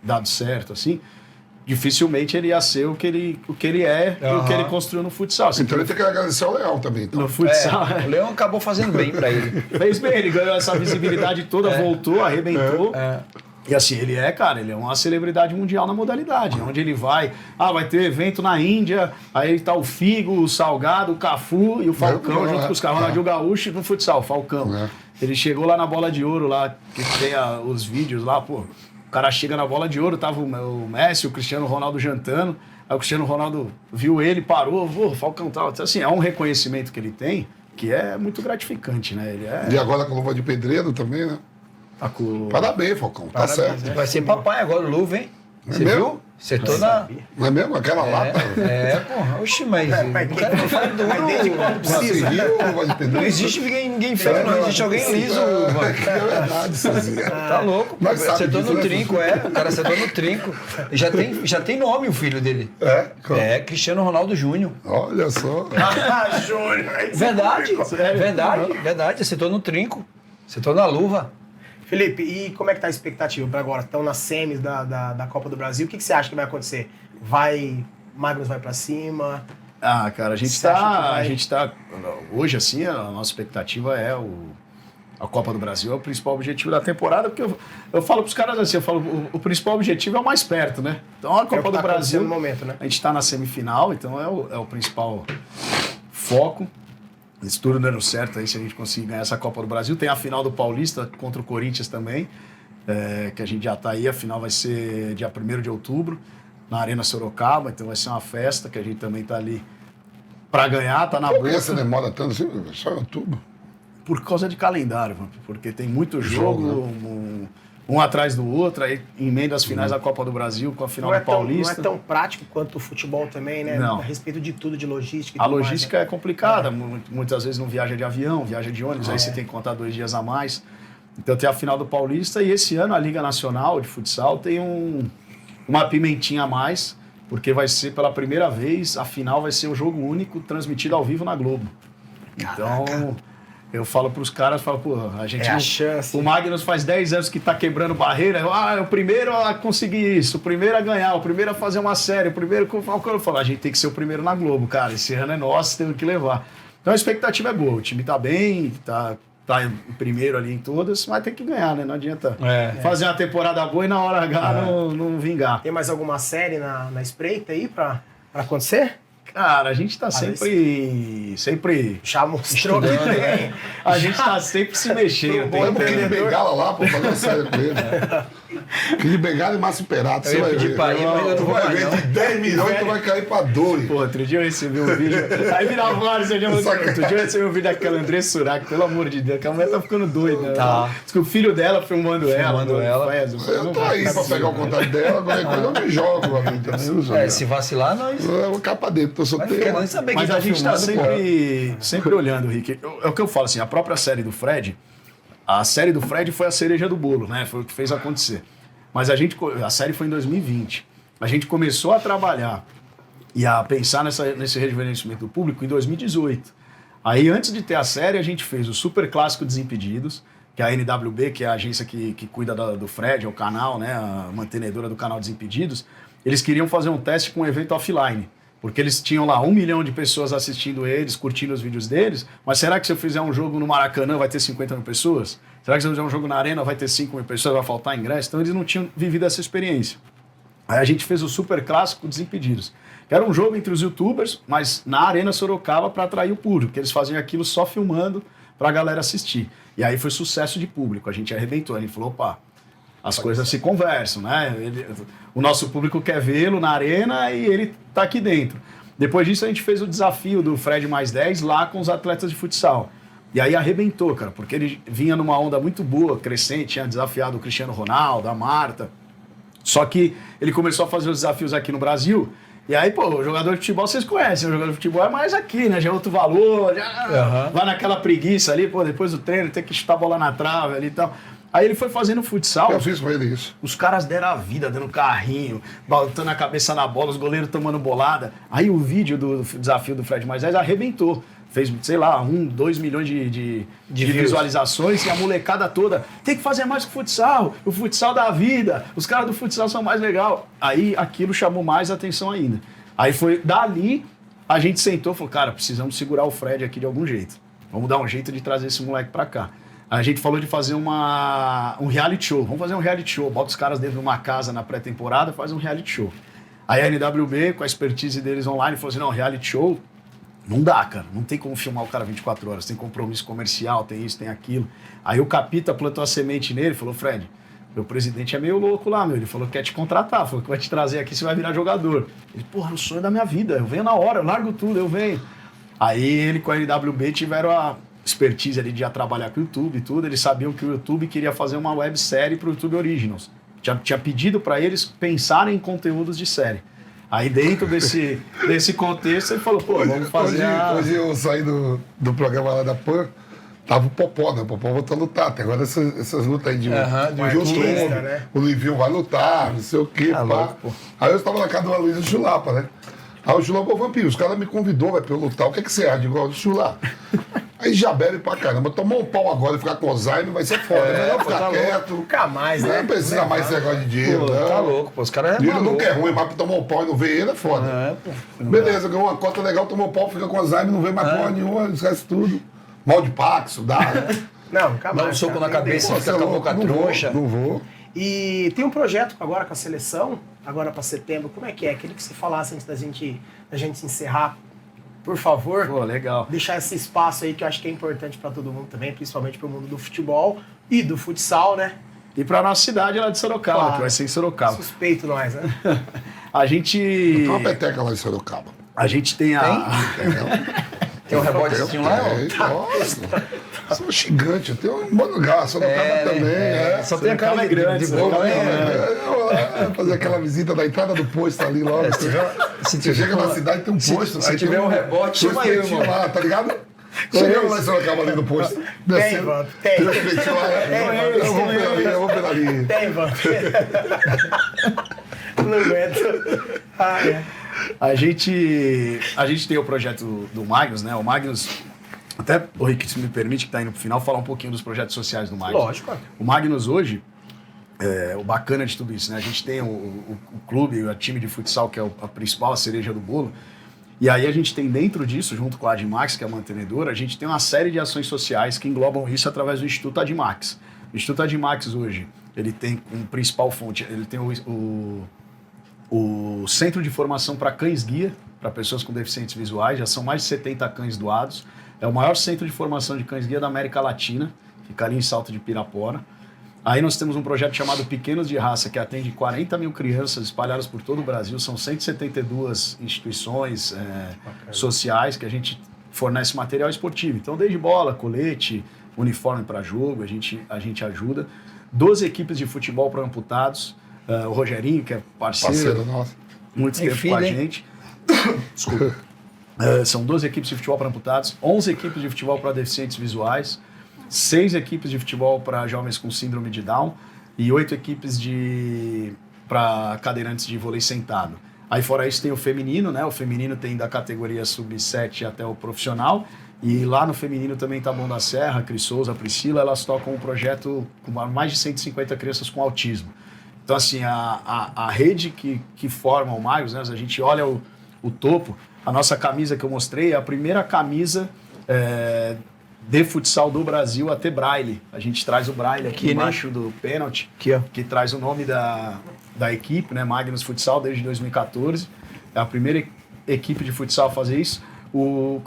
dado certo, assim, dificilmente ele ia ser o que ele é e o que ele construiu no futsal. Assim, Então ele tem que agradecer ao Leão também. Então. No futsal... O Leão acabou fazendo bem pra ele. Fez bem, ele ganhou essa visibilidade toda, voltou, arrebentou. E assim, ele é uma celebridade mundial na modalidade. Onde ele vai ter evento na Índia, aí tá o Figo, o Salgado, o Cafu e o Falcão junto com os caras. Ronaldinho Gaúcho no futsal, o Falcão. Ele chegou lá na Bola de Ouro, lá, que tem os vídeos lá, pô. O cara chega na Bola de Ouro, tava o Messi, o Cristiano Ronaldo jantando. Aí o Cristiano Ronaldo viu ele, parou, Falcão tal. Então, assim, é um reconhecimento que ele tem que é muito gratificante, né? E agora com luva de pedreiro também, né? Parabéns, Falcão. Tá certo. Vai ser papai agora, o Luva, hein? Você viu? Acertou na... Não é mesmo? Aquela lata? Porra. Oxi, mas... Não faz duro. Não existe ninguém feio, não. Existe alguém liso, mano. É verdade, Cezinha. Tá louco. Mas sabe Acertou disso, no né? trinco, O cara acertou no trinco. Já tem nome o filho dele. Cristiano Ronaldo Júnior. Olha só. Júnior. Verdade. Acertou no trinco. Acertou na luva. Felipe, e como é que tá a expectativa para agora? Estão nas semis da Copa do Brasil. O que você acha que vai acontecer? Magnus vai para cima? Ah, cara, a gente Você acha que vai? a gente tá hoje assim, a nossa expectativa é a Copa do Brasil é o principal objetivo da temporada, porque eu falo pros caras assim, eu falo, o principal objetivo é o mais perto, né? Então a Copa o que do tá Brasil, acontecendo no momento, né? a gente tá na semifinal, então é o principal foco. Isso tudo dando certo aí, se a gente conseguir ganhar essa Copa do Brasil. Tem a final do Paulista contra o Corinthians também, que a gente já tá aí, a final vai ser dia 1º de outubro, na Arena Sorocaba, então vai ser uma festa que a gente também tá ali pra ganhar, tá na Por que boca. essa demora tanto assim? Só em outubro. Por causa de calendário, porque tem muito jogo, um atrás do outro, aí emenda as finais da Copa do Brasil com a final do Paulista. Não é tão prático quanto o futebol também, né? Não. A respeito de tudo, de logística. E A tudo mais, logística né? é complicada, muitas vezes não viaja de avião, viaja de ônibus, aí você tem que contar 2 dias a mais. Então tem a final do Paulista e esse ano a Liga Nacional de Futsal tem uma pimentinha a mais, porque vai ser pela primeira vez, a final vai ser um jogo único transmitido ao vivo na Globo. Então eu falo pros caras, pô, a gente É a chance. o Magnus faz 10 anos que tá quebrando barreira, é o primeiro a conseguir isso, o primeiro a ganhar, o primeiro a fazer uma série, o primeiro que eu falo, a gente tem que ser o primeiro na Globo, cara, esse ano é nosso, temos que levar. Então a expectativa é boa, o time tá bem, tá em primeiro ali em todas, mas tem que ganhar, né? Não adianta fazer uma temporada boa e na hora H não vingar. Tem mais alguma série na espreita aí pra acontecer? Cara, a gente tá sempre Já mostrou que tem. a gente tá sempre se mexendo. Põe um pouquinho de bengala lá pra fazer uma série com ele. Pouquinho de bengala e massa imperato. Você ia vai pedir ver. pra ir, mas eu não vou vai mais, ver não. de 10 milhões, tu vai cair pra 2. Pô, outro dia eu recebi um vídeo. Aí virava vários, outro dia eu recebi um vídeo daquela André Surak, pelo amor de Deus, que a mulher tá ficando doida, né? Tá. Diz que o filho dela filmando ela. Eu tô aí pra pegar o contato dela, qualquer coisa eu me jogo ali também. Uso, Se vacilar, nós... eu vou capa dentro, tô Vai solteiro. querendo saber Mas quem a tá gente tá filmando, sempre olhando, Rick. É o que eu falo, assim, a própria série do Fred, a série do Fred foi a cereja do bolo, né? Foi o que fez acontecer. Mas a série foi em 2020. A gente começou a trabalhar e a pensar nesse rejuvenescimento do público em 2018. Aí, antes de ter a série, a gente fez o Super Clássico Desimpedidos, que é a NWB, que é a agência que cuida do Fred, é o canal, né? A mantenedora do canal Desimpedidos. Eles queriam fazer um teste com um evento offline. Porque eles tinham lá 1 milhão de pessoas assistindo eles, curtindo os vídeos deles, mas será que se eu fizer um jogo no Maracanã vai ter 50 mil pessoas? Será que se eu fizer um jogo na Arena vai ter 5 mil pessoas, vai faltar ingresso? Então eles não tinham vivido essa experiência. Aí a gente fez o Super Clássico Desimpedidos, que era um jogo entre os youtubers, mas na Arena Sorocaba para atrair o público, porque eles faziam aquilo só filmando para a galera assistir. E aí foi sucesso de público, a gente arrebentou, a gente falou, opa, as coisas se conversam, né? O nosso público quer vê-lo na arena e ele tá aqui dentro. Depois disso, a gente fez o desafio do Fred mais 10 lá com os atletas de futsal. E aí arrebentou, cara, porque ele vinha numa onda muito boa, crescente, tinha desafiado o Cristiano Ronaldo, a Marta. Só que ele começou a fazer os desafios aqui no Brasil. E aí, pô, o jogador de futebol vocês conhecem, o jogador de futebol é mais aqui, né? Já é outro valor, já vai naquela preguiça ali, pô, depois do treino tem que chutar a bola na trave ali e tal. Aí ele foi fazendo futsal. Eu fiz com ele isso. Os caras deram a vida, dando carrinho, botando a cabeça na bola, os goleiros tomando bolada. Aí o vídeo do desafio do Fred mais 10 arrebentou. Fez, sei lá, 2 milhões de visualizações e a molecada toda tem que fazer mais que o futsal da vida, os caras do futsal são mais legal. Aí aquilo chamou mais atenção ainda. Aí foi dali, a gente sentou e falou, cara, precisamos segurar o Fred aqui de algum jeito. Vamos dar um jeito de trazer esse moleque pra cá. A gente falou de fazer um reality show. Vamos fazer um reality show. Bota os caras dentro de uma casa na pré-temporada, faz um reality show. Aí a NWB, com a expertise deles online, falou assim, não, reality show não dá, cara. Não tem como filmar o cara 24 horas. Tem compromisso comercial, tem isso, tem aquilo. Aí o Capita plantou a semente nele e falou, Fred, meu presidente é meio louco lá, meu. Ele falou que quer te contratar, falou que vai te trazer aqui, você vai virar jogador. Ele, porra, é o sonho da minha vida. Eu venho na hora, eu largo tudo, eu venho. Aí ele com a NWB tiveram a expertise ali de já trabalhar com o YouTube e tudo, eles sabiam que o YouTube queria fazer uma websérie para o YouTube Originals. Tinha pedido para eles pensarem em conteúdos de série. Aí dentro desse contexto ele falou, pô, vamos fazer Hoje eu saí do programa lá da PAN, tava o Popó, né? O Popó voltou a lutar. Até agora essas lutas aí de YouTube, né? o Livinho vai lutar, não sei o quê, pá. louco, pô. Aí eu estava na casa do Aloysio Chulapa, né? Aí o Chula, pô, Vampiro, os caras me convidou, vai pra eu lutar. O que é que você acha? Eu digo, Chula. Aí já bebe pra caramba. Tomar um pau agora e ficar com Alzheimer vai ser foda. É melhor ficar quieto. Nunca mais, né? Não precisa mais esse negócio de dinheiro. Pô, não. tá louco, pô. Os caras Dinheiro nunca é ruim, mas pra tomar um pau e não ver ele é foda. Beleza, ganhou uma cota legal, tomou um pau, fica com Alzheimer, não vê mais porra nenhuma, esquece tudo. Mal de Paxo, dá, né? Não, nunca mais. Dá um soco cara, na cabeça, nem fica Você é com a boca louco, não vou, troncha. Não vou. E tem um projeto agora com a seleção, agora para setembro. Como é que é? Queria que você falasse antes da gente encerrar, por favor. Pô, legal. Deixar esse espaço aí que eu acho que é importante para todo mundo também, principalmente para o mundo do futebol e do futsal, né? E pra nossa cidade lá de Sorocaba, Claro. que vai ser em Sorocaba. Suspeito nós, né? A gente. Tem uma peteca lá em Sorocaba. A gente tem a. Tem um rebotezinho lá, ó. Nossa, sou gigante. Eu tenho um bom lugar, Sorocaba também. Só tem a cara grande, de boa, né? Fazer aquela visita da entrada do posto ali logo. Você chega na cidade tem um posto. se tiver um rebote, chama eu, irmão. lá, tá ligado? Chegamos lá em Sorocaba ali no posto. Tem, Ivan, tem. Eu vou pela ali. Tem, Ivan. Não aguento. Ah, é. A gente tem o projeto do Magnus, né? O Magnus, até o Rick, se me permite, que tá indo pro final, falar um pouquinho dos projetos sociais do Magnus. Lógico. O Magnus hoje, o bacana de tudo isso, né? A gente tem o clube, o time de futsal, que é a principal, a cereja do bolo. E aí a gente tem dentro disso, junto com a Admax, que é a mantenedora, a gente tem uma série de ações sociais que englobam isso através do Instituto Admax. O Instituto Admax hoje, ele tem como principal fonte, ele tem o Centro de Formação para Cães-Guia, para pessoas com deficientes visuais, já são mais de 70 cães doados. É o maior centro de formação de cães-guia da América Latina, fica ali em Salto de Pirapora. Aí nós temos um projeto chamado Pequenos de Raça, que atende 40 mil crianças espalhadas por todo o Brasil. São 172 instituições sociais que a gente fornece material esportivo. Então, desde bola, colete, uniforme para jogo, a gente ajuda. 12 equipes de futebol para amputados. O Rogerinho, que é parceiro nosso. muito tempo filho, com a hein? gente. Desculpa. São 12 equipes de futebol para amputados, 11 equipes de futebol para deficientes visuais, 6 equipes de futebol para jovens com síndrome de Down e 8 equipes para cadeirantes de vôlei sentado. Aí fora isso tem o feminino, né? O feminino tem da categoria sub-7 até o profissional. E lá no feminino também Taboão da Serra, Cris Souza, Priscila, elas tocam um projeto com mais de 150 crianças com autismo. Então, assim, a rede que forma o Magnus, né? A gente olha o topo, a nossa camisa que eu mostrei é a primeira camisa de futsal do Brasil a ter braille. A gente traz o braille aqui embaixo do pênalti, que traz o nome da equipe, né? Magnus Futsal, desde 2014. É a primeira equipe de futsal a fazer isso.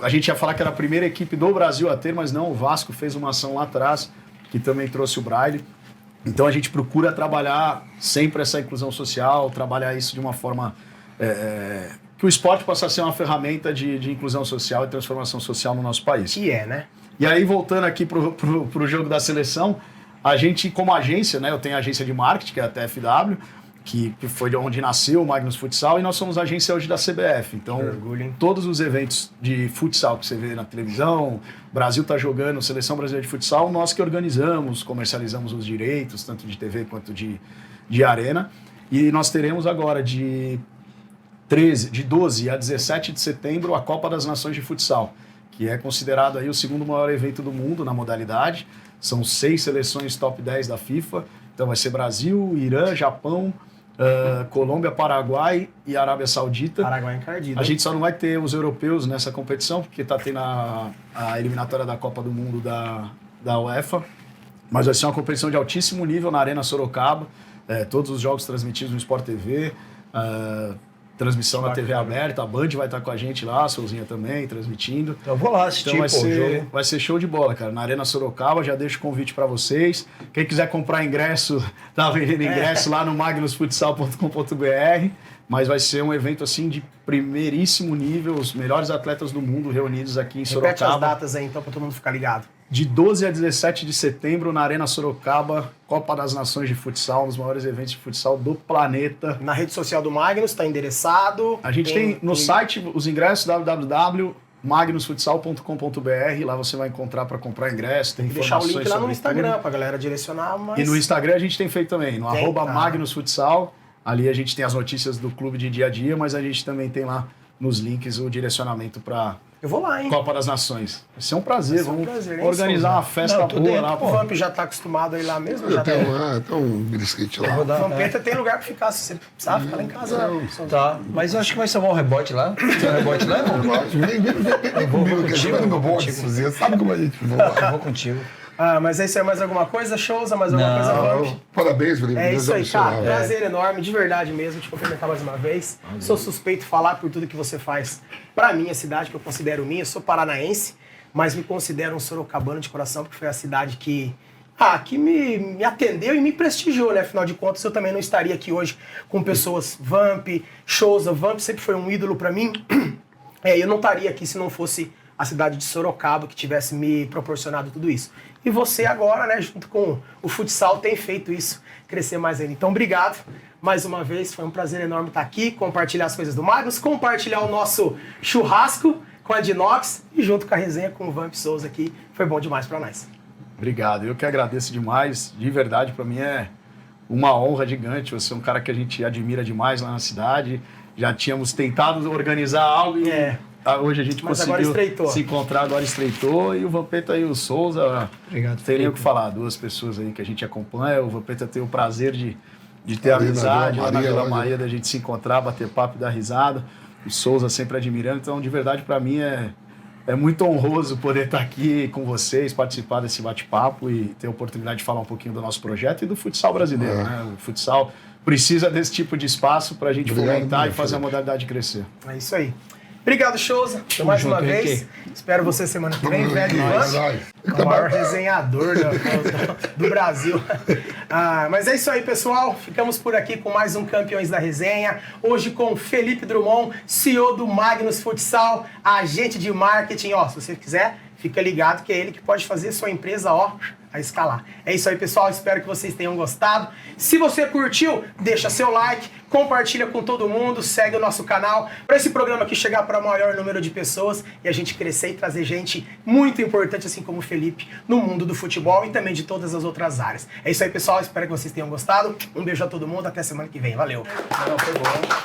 A gente ia falar que era a primeira equipe do Brasil a ter, mas não, o Vasco fez uma ação lá atrás, que também trouxe o braille. Então a gente procura trabalhar sempre essa inclusão social, trabalhar isso de uma forma que o esporte possa ser uma ferramenta de inclusão social e transformação social no nosso país. Que é, né? E aí, voltando aqui pro jogo da seleção, a gente, como agência, né, eu tenho a agência de marketing, que é a TFW, que foi de onde nasceu o Magnus Futsal, e nós somos agência hoje da CBF. Então, todos os eventos de futsal que você vê na televisão, Brasil tá jogando, Seleção Brasileira de Futsal, nós que organizamos, comercializamos os direitos, tanto de TV quanto de arena. E nós teremos agora de 12 a 17 de setembro a Copa das Nações de Futsal, que é considerado aí o segundo maior evento do mundo na modalidade. São 6 seleções top 10 da FIFA. Então vai ser Brasil, Irã, Japão, Colômbia, Paraguai e Arábia Saudita. Paraguai encardido. A gente só não vai ter os europeus nessa competição, porque está tendo a eliminatória da Copa do Mundo da UEFA. Mas vai ser uma competição de altíssimo nível na Arena Sorocaba. Todos os jogos transmitidos no Sport TV. Transmissão na TV aberta, a Band vai estar com a gente lá, a Souzinha também, transmitindo. Eu vou lá assistir, então vai ser show de bola, cara. Na Arena Sorocaba, já deixo o convite para vocês. Quem quiser comprar ingresso, tá vendendo ingresso lá no magnusfutsal.com.br. Mas vai ser um evento, assim, de primeiríssimo nível, os melhores atletas do mundo reunidos aqui em Sorocaba. Repete as datas aí, então, para todo mundo ficar ligado. De 12 a 17 de setembro, na Arena Sorocaba, Copa das Nações de Futsal, um dos maiores eventos de futsal do planeta. Na rede social do Magnus, está endereçado. A gente tem no site os ingressos, www.magnusfutsal.com.br. Lá você vai encontrar para comprar ingresso, tem deixar o link lá no sobre Instagram, tudo. para a galera direcionar. Mas... E no Instagram a gente tem feito também, no Tem, @magnusfutsal. Ali a gente tem as notícias do clube de dia a dia, mas a gente também tem lá nos links o direcionamento para Eu vou lá, hein? Copa das Nações. Vai ser um prazer. Vai ser um Vamos prazer, hein, organizar Souza? uma festa Não, tô boa dentro, lá. O Pô. Vamp já tá acostumado a ir lá mesmo? Eu Já tenho tá... lá, tem um brisquete lá. Vou dar- Vampeta tem lugar pra ficar, se você precisar ficar lá em casa. Tá, mas eu acho que vai salvar um rebote lá. Tem um rebote lá, irmão? Vem comigo, que a gente vai no meu bolso. Você sabe como a gente Eu voa. vou contigo. Ah, mas é isso aí, mais alguma coisa? Souza, mais alguma coisa, Vamp? Parabéns, Felipe. É Deus isso aí, abençoe. cara. Prazer enorme, de verdade mesmo, te cumprimentar mais uma vez. Sou suspeito de falar por tudo que você faz pra minha cidade, que eu considero minha. Eu sou paranaense, mas me considero um sorocabano de coração, porque foi a cidade que me atendeu e me prestigiou, né? Afinal de contas, eu também não estaria aqui hoje com pessoas Vamp, Souza. Vamp sempre foi um ídolo pra mim. Eu não estaria aqui se não fosse a cidade de Sorocaba que tivesse me proporcionado tudo isso. E você agora, né, junto com o futsal, tem feito isso crescer mais ainda. Então, obrigado mais uma vez. Foi um prazer enorme estar aqui, compartilhar as coisas do Magnus, compartilhar o nosso churrasco com a Dinox e junto com a resenha com o Vamp Souza aqui. Foi bom demais para nós. Obrigado. Eu que agradeço demais. De verdade, para mim é uma honra gigante. Você é um cara que a gente admira demais lá na cidade. Já tínhamos tentado organizar algo e hoje a gente Mas agora conseguiu estreitou. se encontrar, agora estreitou. E o Vampeta e o Souza, Obrigado, não tem nem o que Felipe. falar. Duas pessoas aí que a gente acompanha. O Vampeta tem o prazer de ter Ali na amizade Vila lá na Maria, Vila lá, Maria, da gente se encontrar, bater papo e dar risada. O Souza sempre admirando. Então, de verdade, para mim é muito honroso poder estar aqui com vocês, participar desse bate-papo e ter a oportunidade de falar um pouquinho do nosso projeto e do futsal brasileiro. Né? O futsal precisa desse tipo de espaço para a gente Obrigado, fomentar e meu fazer a filho. modalidade crescer. É isso aí. Obrigado, Souza, Tamo mais junto, uma vez. Henrique. Espero você semana que vem, velho Vai, Vamp. vai. O maior resenhador do Brasil. Mas é isso aí, pessoal. Ficamos por aqui com mais um Campeões da Resenha. Hoje com Felipe Drummond, CEO do Magnus Futsal, agente de marketing. Se você quiser, fica ligado que é ele que pode fazer sua empresa, a escalar. É isso aí, pessoal. Espero que vocês tenham gostado. Se você curtiu, deixa seu like, compartilha com todo mundo, segue o nosso canal para esse programa aqui chegar para o maior número de pessoas e a gente crescer e trazer gente muito importante, assim como o Felipe, no mundo do futebol e também de todas as outras áreas. É isso aí, pessoal. Espero que vocês tenham gostado. Um beijo a todo mundo. Até semana que vem. Valeu. Não, foi bom.